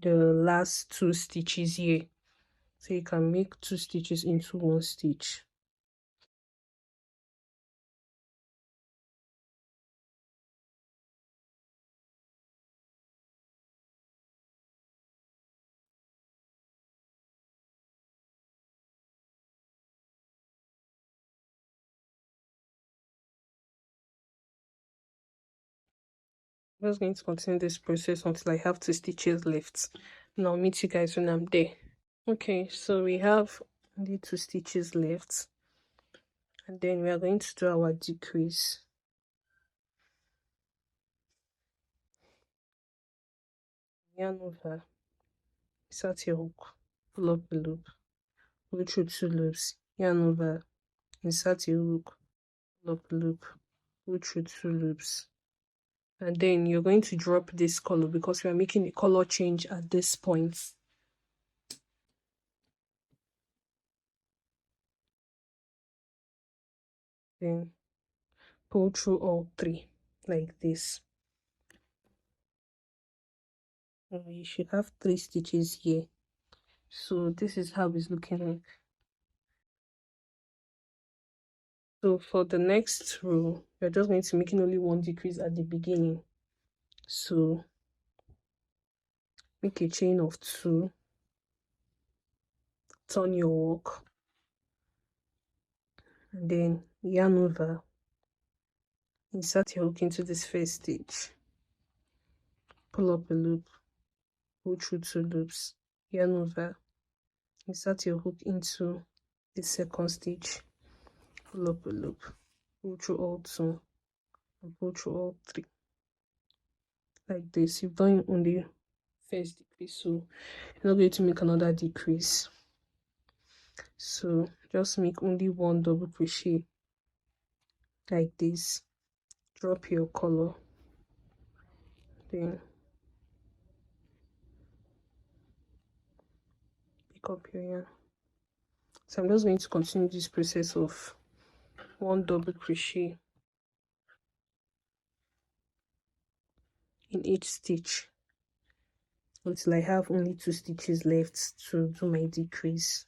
the last 2 stitches here. So you can make 2 stitches into 1 stitch. I'm just going to continue this process until I have 2 stitches left. And I'll meet you guys when I'm there. Okay, so we have only 2 stitches left. And then we are going to do our decrease. Yarn over, insert your hook, pull up the loop, go through 2 loops, yarn over, insert your hook, pull up the loop, go through 2 loops. And then you're going to drop this color because we are making a color change at this point. Then pull through all 3 like this. And you should have 3 stitches here. So this is how it's looking like. So for the next row, you're just going to make only 1 decrease at the beginning. So make a chain of 2, turn your work, and then yarn over, insert your hook into this first stitch, pull up a loop, go through 2 loops, yarn over, insert your hook into the second stitch, pull up a loop, go through all 2, and pull through all 3 like this. You've done only first decrease, so you're not going to make another decrease. So just make only 1 double crochet like this, drop your color, then pick up your yarn. So I'm just going to continue this process of 1 double crochet in each stitch until I have only 2 stitches left to do my decrease.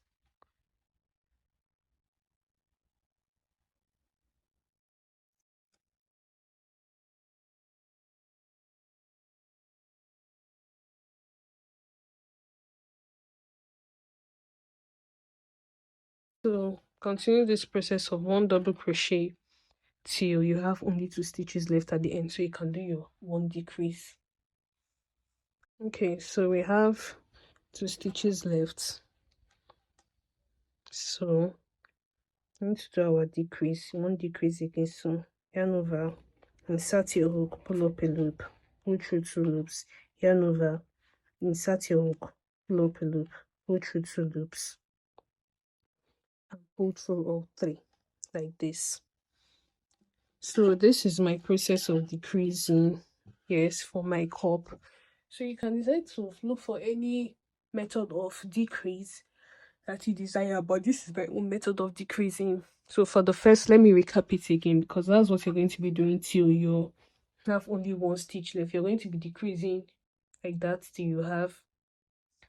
So continue this process of 1 double crochet till you have only 2 stitches left at the end, so you can do your 1 decrease. Okay, so we have 2 stitches left. So I'm going to do our decrease, 1 decrease again. So yarn over, insert your hook, pull up a loop, go through 2 loops, yarn over, insert your hook, pull up a loop, go through 2 loops, and pull through all 3 like this. So this is my process of decreasing, yes, for my cup. So you can decide to look for any method of decrease that you desire, but this is my own method of decreasing. So for the first, let me recap it again, because that's what you're going to be doing till you have only 1 stitch left. You're going to be decreasing like that till you have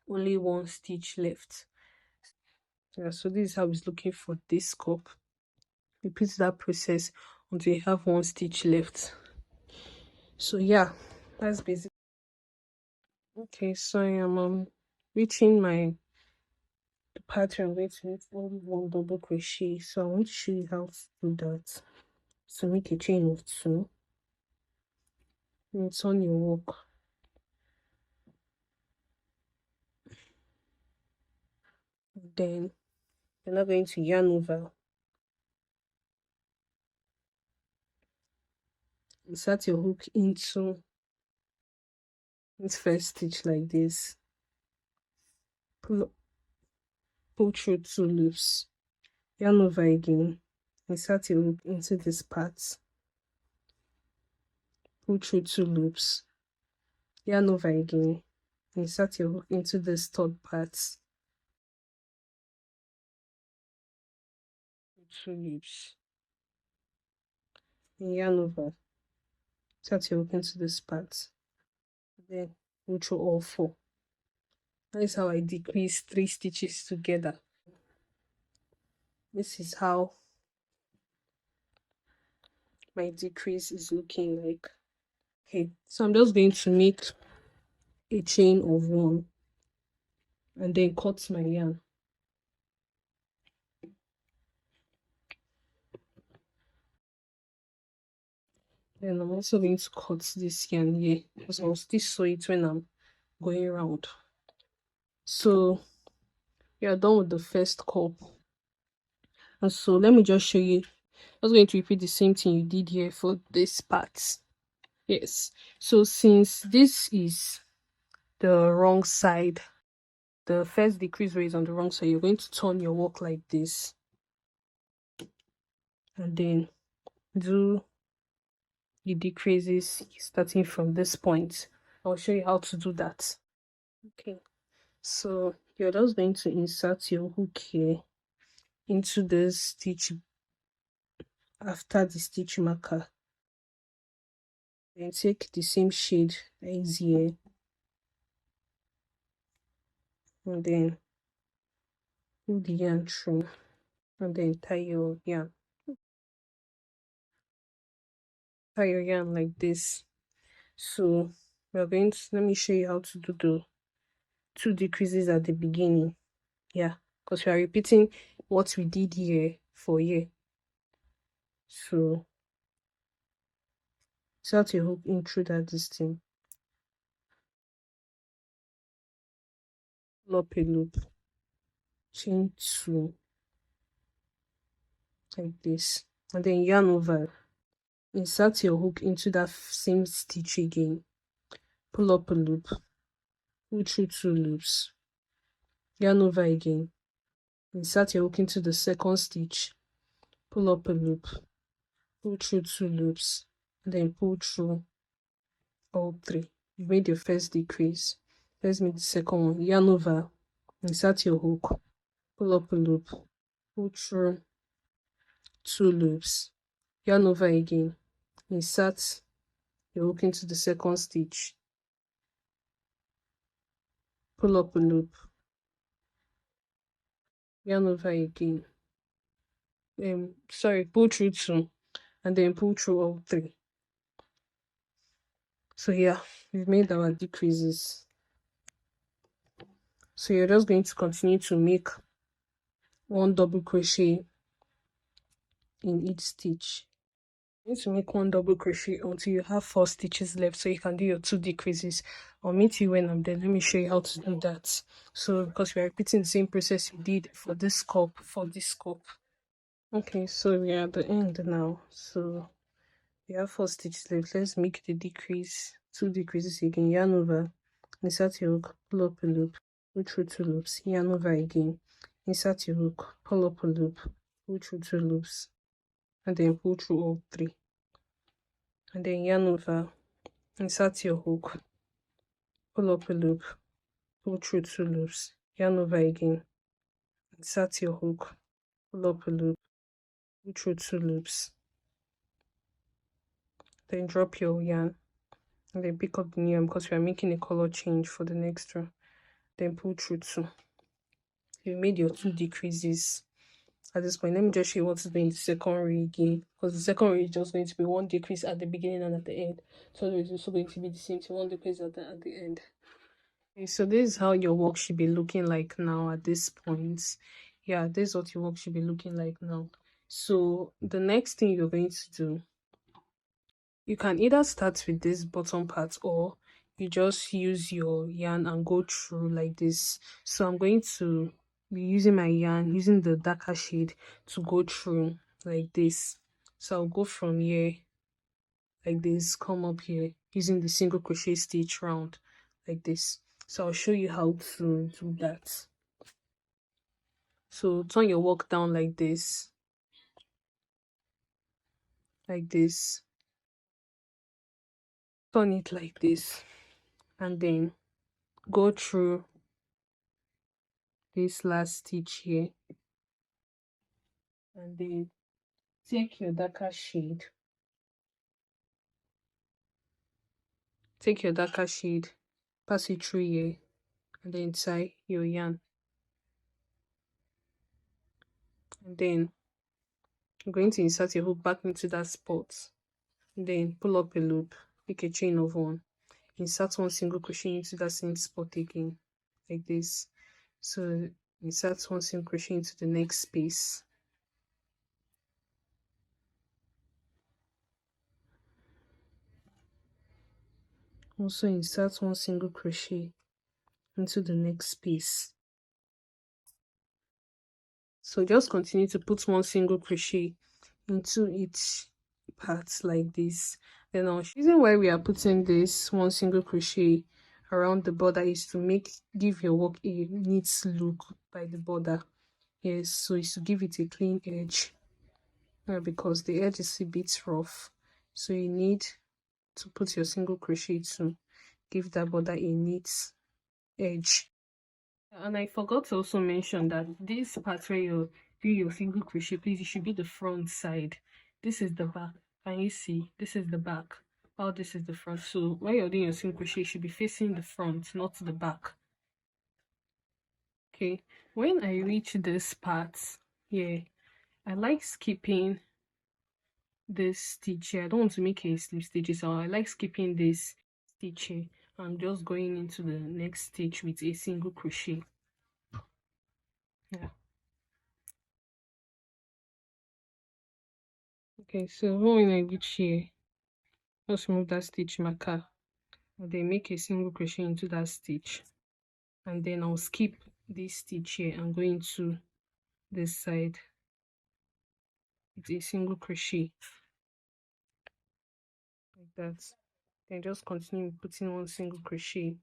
only 1 stitch left. Yeah, so this is how it's looking for this cup. Repeat that process until you have 1 stitch left. So yeah, that's basic. Okay, so I am reaching my pattern. I'm going to make only 1 double crochet, so I want to show you how to do that. So make a chain of 2, and turn your work, then you're not going to yarn over, insert your hook into this first stitch like this, pull through 2 loops, yarn over again, insert your hook into this part, pull through 2 loops, yarn over again, insert your hook into this third part, 2 loops, and yarn over, insert your hook into this part, then go through all four. That is how I decrease 3 stitches together. This is how my decrease is looking like. Okay, so I'm just going to make a chain of 1 and then cut my yarn. Then I'm also going to cut this yarn here because I'll still sew it when I'm going around. So we are done with the first cup. And so let me just show you. I was going to repeat the same thing you did here for this part. Yes. So since this is the wrong side, the first decrease rate is on the wrong side, you're going to turn your work like this. And then do the decreases starting from this point. I'll show you how to do that. Okay. So you're just going to insert your hook here into the stitch after the stitch marker. Then take the same shade that is here and then pull the yarn through and then tie your yarn. Tie your yarn like this. So we're going to, let me show you how to do the 2 decreases at the beginning. Yeah, because we are repeating what we did here for here. So insert your hook in through that distance. Pull up a loop, chain 2 like this, and then yarn over. Insert your hook into that same stitch again. Pull up a loop, pull through 2 loops, yarn over again. Insert your hook into the second stitch, pull up a loop, pull through 2 loops, and then pull through all 3. You made your first decrease. Let's make the second one. Yarn over, insert your hook, pull up a loop, pull through 2 loops, yarn over again. Insert your hook into the second stitch, pull up a loop, yarn over again. Pull through 2 and then pull through all 3. So yeah, we've made our decreases. So you're just going to continue to make 1 double crochet in each stitch. You need to make 1 double crochet until you have 4 stitches left, so you can do your 2 decreases. I'll meet you when I'm there. Let me show you how to do that. So because we are repeating the same process you did for this cup, okay, so we are at the end now. So we have 4 stitches left. Let's make the decrease, 2 decreases again. Yarn over, insert your hook, pull up a loop, pull through 2 loops, yarn over again, insert your hook, pull up a loop, pull through 2 loops, and then pull through all 3. And then yarn over, insert your hook, pull up a loop, pull through 2 loops, yarn over again, insert your hook, pull up a loop, pull through 2 loops, then drop your yarn, and then pick up the new yarn because we are making a color change for the next row. Then pull through 2. You made your 2 decreases. At this point, let me just show you what to do in the second row again, because the second row is just going to be 1 decrease at the beginning and at the end. So it's also going to be the same thing, 1 decrease at the end. Okay, so this is how your work should be looking like now at this point. Yeah, this is what your work should be looking like now. So the next thing you're going to do, you can either start with this bottom part or you just use your yarn and go through like this. So I'm going to be using my yarn, using the darker shade to go through like this. So I'll go from here like this, come up here using the single crochet stitch round like this. So I'll show you how to do that. So turn your work down like this, turn it like this, and then go through this last stitch here, and then take your darker shade, take your darker shade, pass it through here, and then tie your yarn. And then I'm going to insert your hook back into that spot. And then pull up a loop, make a chain of 1, insert 1 single crochet into that same spot again, like this. So insert 1 single crochet into the next space. Also insert 1 single crochet into the next space. So just continue to put 1 single crochet into each part like this. Then the reason why we are putting this 1 single crochet around the border is to give your work a neat look by the border. Yes, so it's to give it a clean edge, because the edge is a bit rough, so you need to put your single crochet to give that border a neat edge. And I forgot to also mention that this part where you do your single crochet, please, it should be the front side. This is the back. Can you see? This is the back. Oh, this is the front. So when you're doing your single crochet, you should be facing the front, not the back. Okay, when I reach this part, yeah, I like skipping this stitch here. I don't want to make a slip stitch, so I like skipping this stitch here. I'm just going into the next stitch with a single crochet. Yeah. Okay, so when I reach here, just remove that stitch marker and then make a single crochet into that stitch, and then I'll skip this stitch here and go into this side with a single crochet like that. Then just continue putting 1 single crochet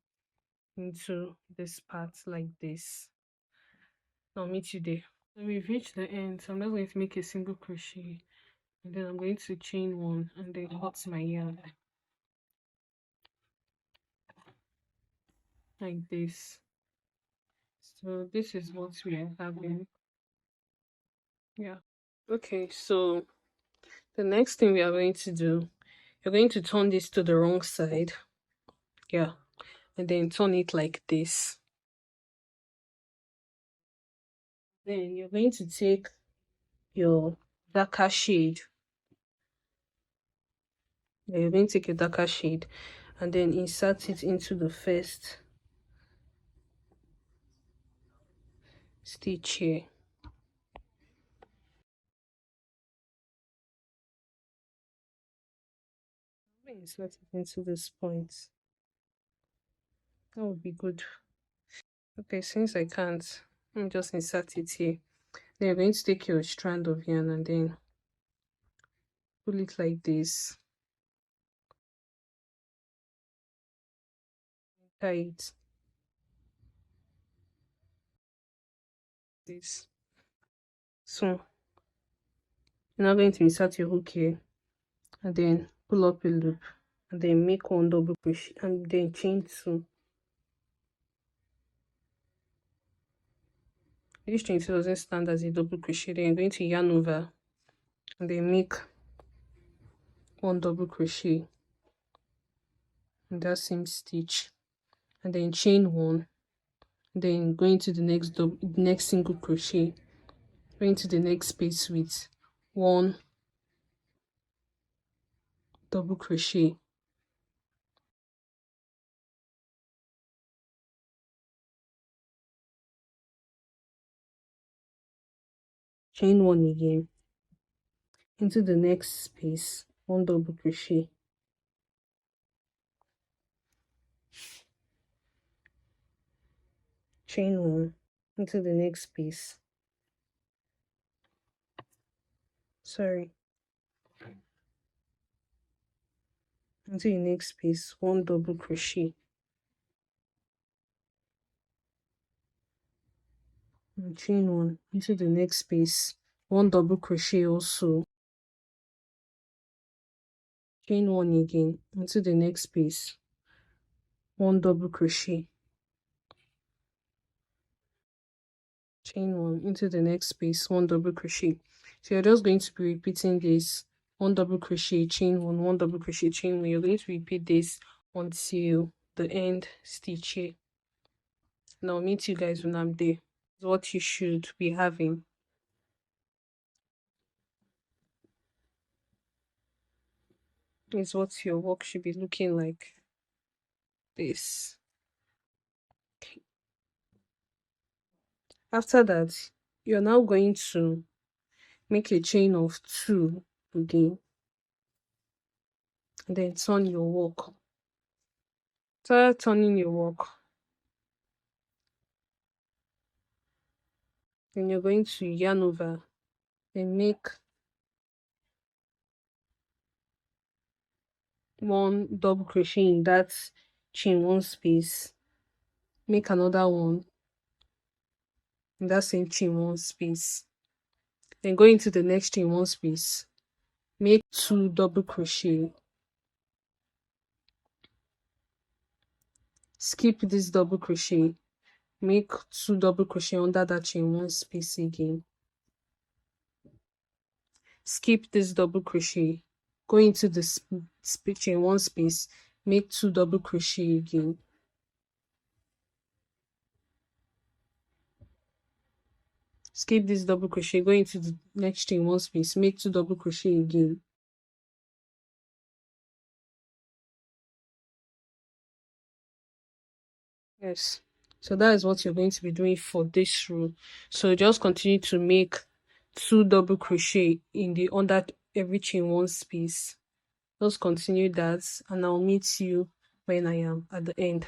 into this part like this. I'll meet you there. So we've reached the end, so I'm just going to make a single crochet, and then I'm going to chain 1 and then cut my yarn like this. So this is what we are having. Yeah. Okay, so the next thing we are going to do, you're going to turn this to the wrong side. Yeah, and then turn it like this. Then you're going to take your darker shade. Yeah, you're going to take a darker shade and then insert it into the first stitch here. Insert it into this point. That would be good. Okay, since I can't, let me just insert it here. Then you're going to take your strand of yarn and then pull it like this. Tie it. This. So you're now going to insert your hook here and then pull up a loop and then make 1 double crochet and then chain 2. This chain 2 doesn't stand as a double crochet, then you're going to yarn over and then make 1 double crochet in that same stitch and then chain 1, then go into the next single crochet, go into the next space with 1 double crochet, chain 1 again, into the next space 1 double crochet, chain 1 into the next space, into the next space 1 double crochet, and chain 1 into the next space 1 double crochet, also chain 1 again into the next space 1 double crochet, chain 1 into the next space 1 double crochet. So you're just going to be repeating this 1 double crochet, chain 1, 1 double crochet, chain 1. You're going to repeat this until the end stitch here. And I'll meet you guys when I'm there. What you should be having. Is what your work should be looking like. This. After that, you're now going to make a chain of 2 again, and then turn your work. After turning your work, then you're going to yarn over and make 1 double crochet in that chain 1 space, make another one in that same chain 1 space, then go into the next chain 1 space, make 2 double crochet, skip this double crochet, make 2 double crochet under that chain 1 space again, skip this double crochet, go into the chain 1 space, make 2 double crochet again, skip this double crochet, go into the next chain 1 space, make 2 double crochet again. Yes, so that is what you're going to be doing for this row. So just continue to make 2 double crochet in the under every chain 1 space. Just continue that, and I'll meet you when I am at the end.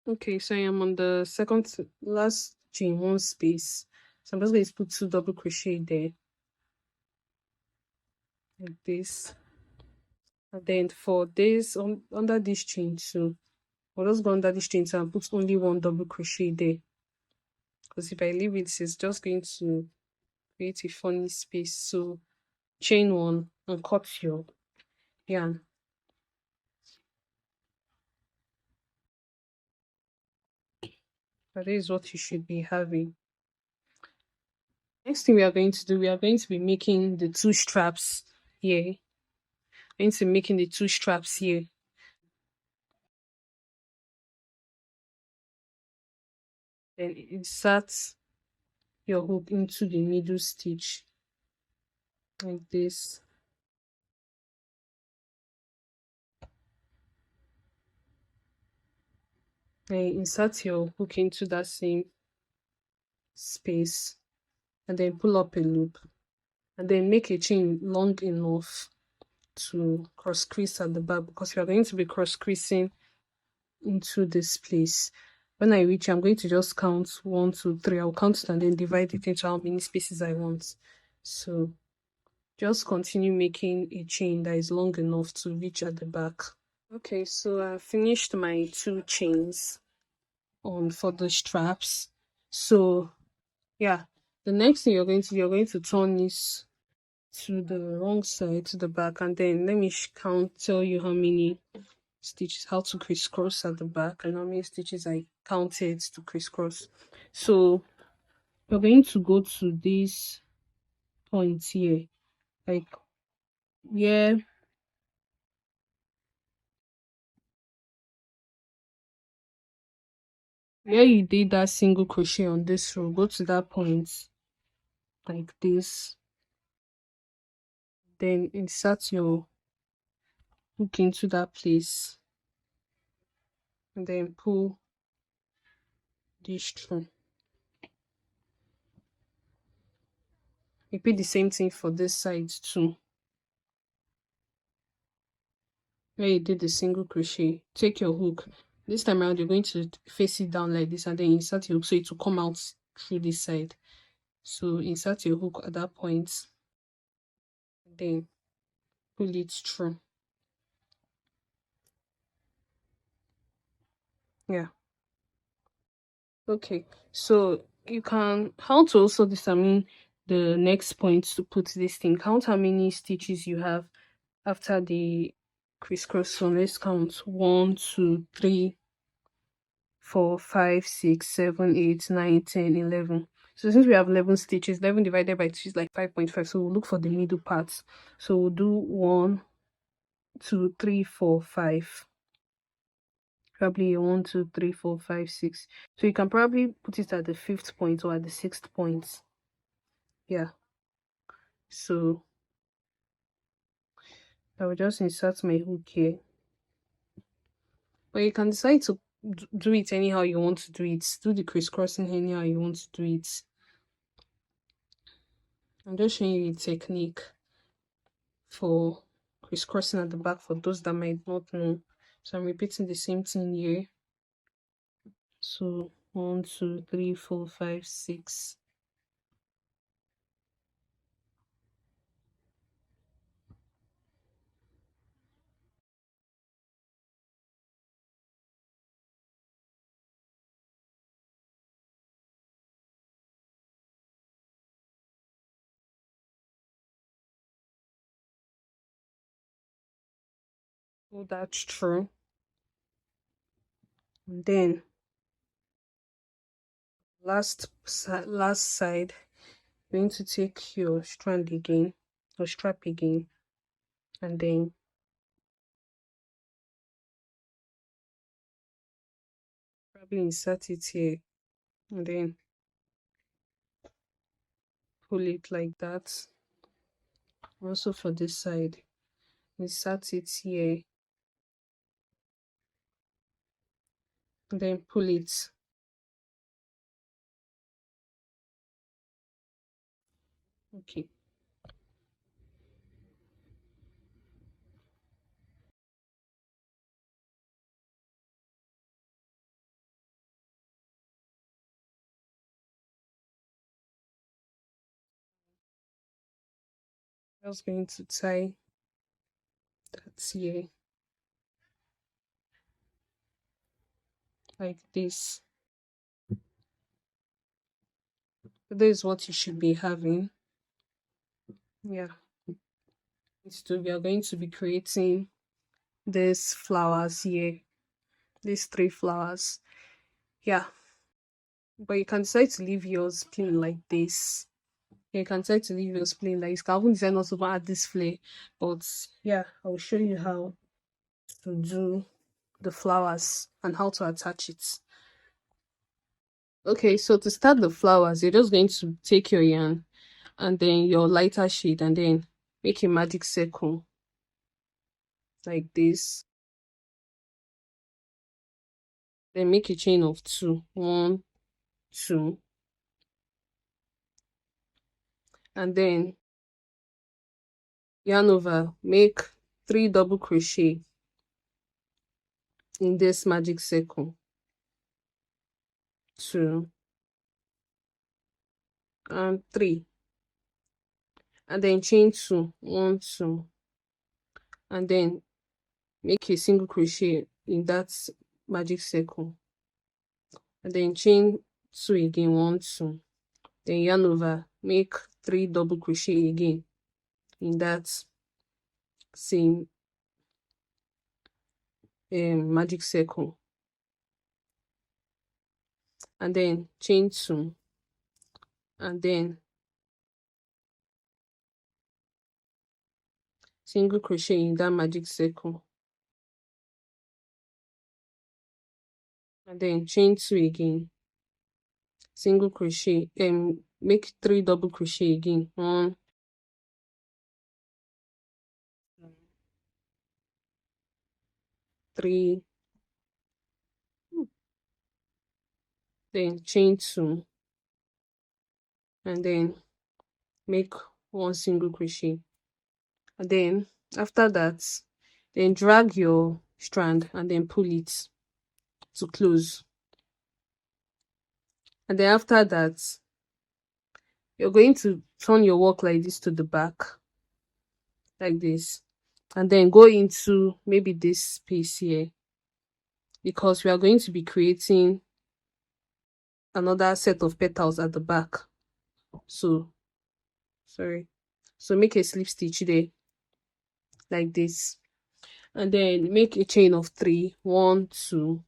Okay, so I am on the second to last chain 1 space, so I'm just going to put 2 double crochet there like this, and then for this under this chain 2, I'll just go under this chain 2 and put only 1 double crochet there, because if I leave it, it's just going to create a funny space. So chain 1 and cut your yarn. That is what you should be having. Next thing we are going to do, we are going to be making the 2 straps here. Going to be making the 2 straps here. Then insert your hook into the middle stitch like this. Then insert your hook into that same space, and then pull up a loop, and then make a chain long enough to cross crease at the back, because we are going to be cross creasing into this place. When I reach, I'm going to just count 1, 2, 3. I'll count it and then divide it into how many spaces I want. So just continue making a chain that is long enough to reach at the back. Okay, so I finished my 2 chains on for the straps. So yeah, the next thing you're going to do, you're going to turn this to the wrong side, to the back, and then let me tell you how many stitches, how to crisscross at the back, and how many stitches I counted to crisscross. So you're going to go to this point here, like where you did that single crochet on this row. Go to that point like this, then insert your hook into that place, and then pull this through. Repeat the same thing for this side too. Where you did the single crochet, take your hook. This time around, you're going to face it down like this, and then insert your hook so it will come out through this side. So insert your hook at that point, then pull it through. Yeah. Okay, so you can, how to also determine the next point to put this thing. Count how many stitches you have after the crisscross. So let's count 1, 2, 3, 4, 5, 6, 7, 8, 9, 10, 11. So since we have 11 stitches, 11 divided by 2 is like 5.5. So we'll look for the middle part. So we'll do 1, 2, 3, 4, 5. Probably a 1, 2, 3, 4, 5, 6. So you can probably put it at the 5th point or at the 6th point. Yeah. So I will just insert my hook here. But you can decide to do it anyhow you want to do it. Do the crisscrossing anyhow you want to do it. I'm just showing you a technique for crisscrossing at the back for those that might not know. So I'm repeating the same thing here. So 1, 2, 3, 4, 5, 6. Oh, that's true. And then last side, you're going to take your strand again, or strap again, and then probably insert it here, and then pull it like that. Also for this side, insert it here, and then pull it. Okay. I was going to tie that here like this. This is what you should be having. Yeah. We are going to be creating these flowers here. These 3 flowers. Yeah. But you can decide to leave yours plain like this. You can decide to leave yours plain like this. I won't decide not to add this flare. But yeah, I'll show you how to do the flowers and how to attach it. Okay, so to start the flowers, you're just going to take your yarn and then your lighter shade and then make a magic circle like this. Then make a chain of 2. 1, 2. And then yarn over, make 3 double crochet in this magic circle. 2 and 3. And then chain 2. 1, 2. And then make a single crochet in that magic circle. And then chain 2 again. 1, 2. Then yarn over, make 3 double crochet again in that same magic circle, and then chain 2, and then single crochet in that magic circle, and then chain 2 again, single crochet, make 3 double crochet again. 1, 3, then chain 2, and then make 1 single crochet. And then after that, then drag your strand and then pull it to close. And then after that, you're going to turn your work like this to the back, like this, and then go into maybe this space here, because we are going to be creating another set of petals at the back. So make a slip stitch there like this, and then make a chain of 3. 1, 2,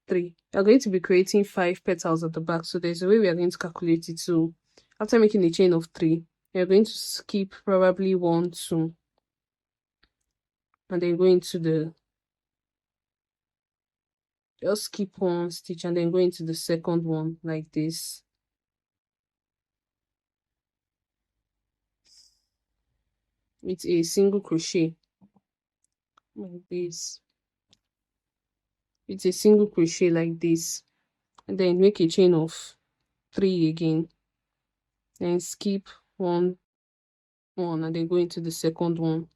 3. We are going to be creating 5 petals at the back, so there's a way we are going to calculate it. So after making a chain of 3, you're going to skip probably 1, 2, and then go into the, just skip one stitch and then go into the second one like this. With a single crochet like this. It's a single crochet like this, and then make a chain of 3 again, then skip one and then go into the second one.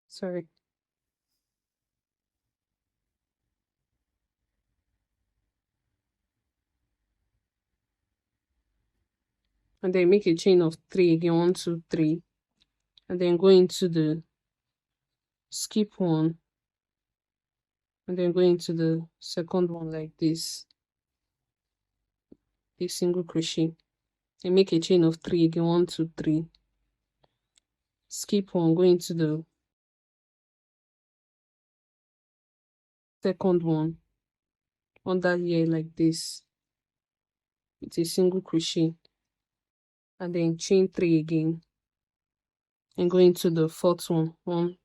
Sorry. And then make a chain of 3 again, 1 2 3, and then go into the, skip one and then go into the second one like this, a single crochet, and make a chain of 3 again, 1 2 3, skip one, go into the second one under here like this, it's a single crochet, and then chain 3 again and go into the fourth one,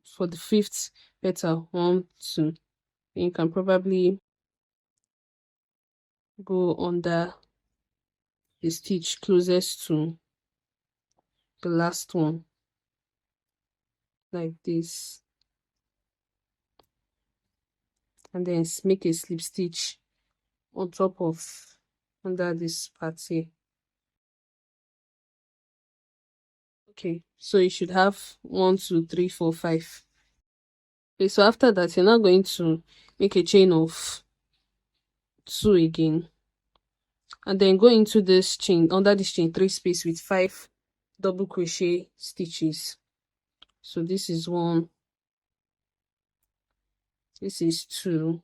for the fifth petal, 1 2, then you can probably go under the stitch closest to the last one like this, and then make a slip stitch on top of, under this part here. Okay, so you should have 1 2 3 4 5. Okay, so after that you're now going to make a chain of 2 again, and then go into this chain, under this chain 3 space with 5 double crochet stitches. So this is 1, this is 2,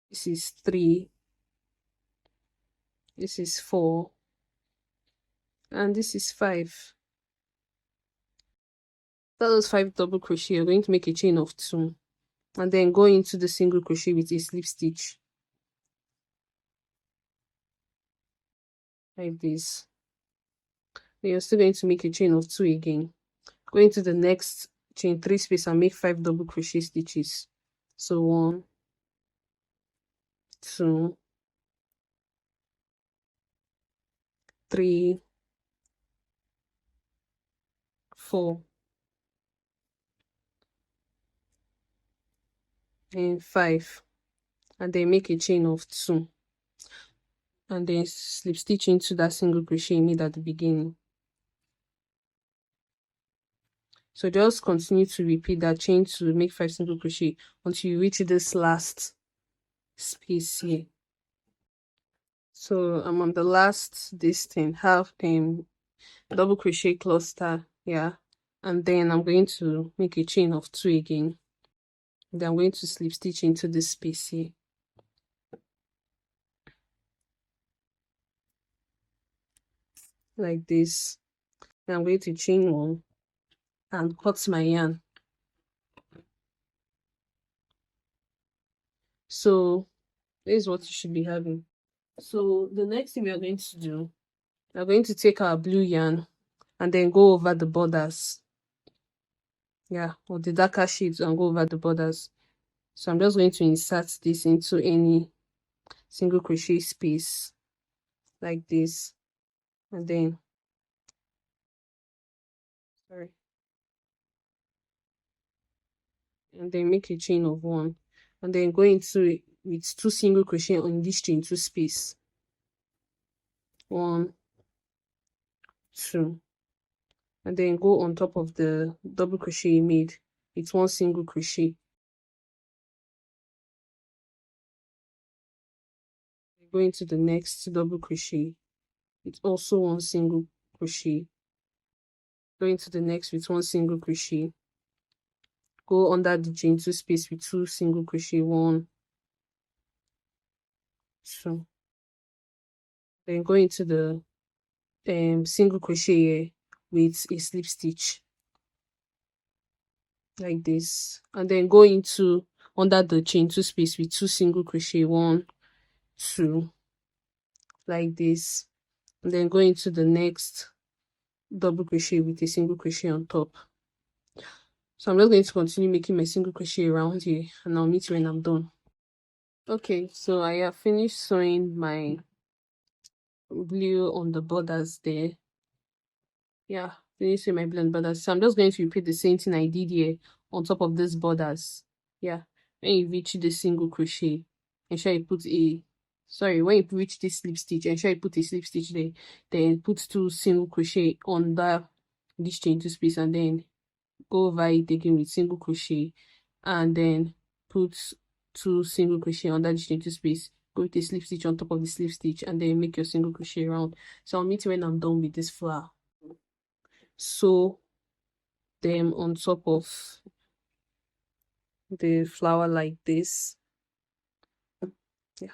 this is 3, this is 4, and this is 5. After those 5 double crochet, you're going to make a chain of 2 and then go into the single crochet with a slip stitch like this. Then you're still going to make a chain of 2 again, go into the next chain 3 space and make 5 double crochet stitches. So 1 2 3 4 and 5, and then make a chain of 2 and then slip stitch into that single crochet you made at the beginning. So just continue to repeat that chain to make 5 single crochet until you reach this last space here. So I'm on the last, this thing, have double crochet cluster, yeah, and then I'm going to make a chain of 2 again, then I'm going to slip stitch into this space here like this. Then I'm going to chain 1 and cut my yarn. So this is what you should be having. So the next thing we are going to do, we're going to take our blue yarn and then go over the borders, yeah, or the darker shades, and go over the borders. So I'm just going to insert this into any single crochet space like this, and then make a chain of 1 and then go into it with 2 single crochet on this chain 2 space, 1 2, and then go on top of the double crochet you made with 1 single crochet, go into the next double crochet with also 1 single crochet, go into the next with 1 single crochet, go under the chain 2 space with 2 single crochet, 1 2, then go into the single crochet here with a slip stitch like this, and then go into under the chain 2 space with 2 single crochet, 1 two like this, and then go into the next double crochet with a single crochet on top. So I'm just going to continue making my single crochet around here, and I'll meet you when I'm done. Okay, so I have finished sewing my blue on the borders there. Yeah, finished sewing my blue on the borders. So I'm just going to repeat the same thing I did here on top of these borders. Yeah, when you reach the single crochet, ensure you put a when you reach this slip stitch, ensure you put a slip stitch there, then put 2 single crochet under this chain 2 space, and then go over it again with single crochet, and then put 2 single crochet under the chain 2 space, go with a slip stitch on top of the slip stitch, and then make your single crochet around. So I'll meet you when I'm done with this flower. Sew them on top of the flower like this. Yeah,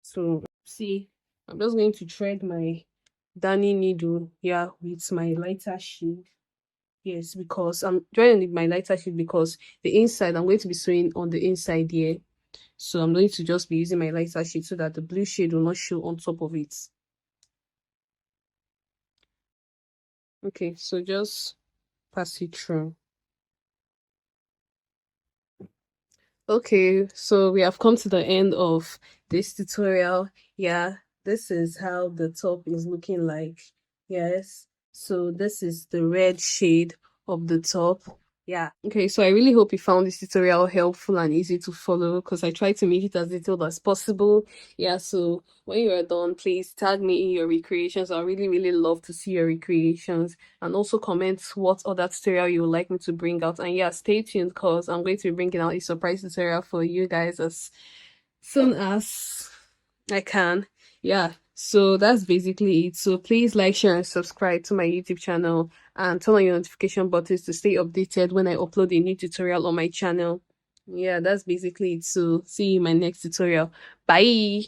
so see, I'm just going to thread my darning needle here with my lighter shade. Yes, because I'm joining my lighter shade because the inside, I'm going to be sewing on the inside here. So I'm going to just be using my lighter shade so that the blue shade will not show on top of it. Okay, so just pass it through. Okay, so we have come to the end of this tutorial. Yeah, this is how the top is looking like. Yes, so this is the red shade of the top. Yeah, okay, so I really hope you found this tutorial helpful and easy to follow, because I tried to make it as detailed as possible. Yeah, so when you are done, please tag me in your recreations. I really love to see your recreations, and also comment what other tutorial you would like me to bring out. And yeah, stay tuned, because I'm going to be bringing out a surprise tutorial for you guys as soon as I can. Yeah, so that's basically it. So please like, share, and subscribe to my YouTube channel, and turn on your notification buttons to stay updated when I upload a new tutorial on my channel. Yeah, that's basically it. So see you in my next tutorial. Bye.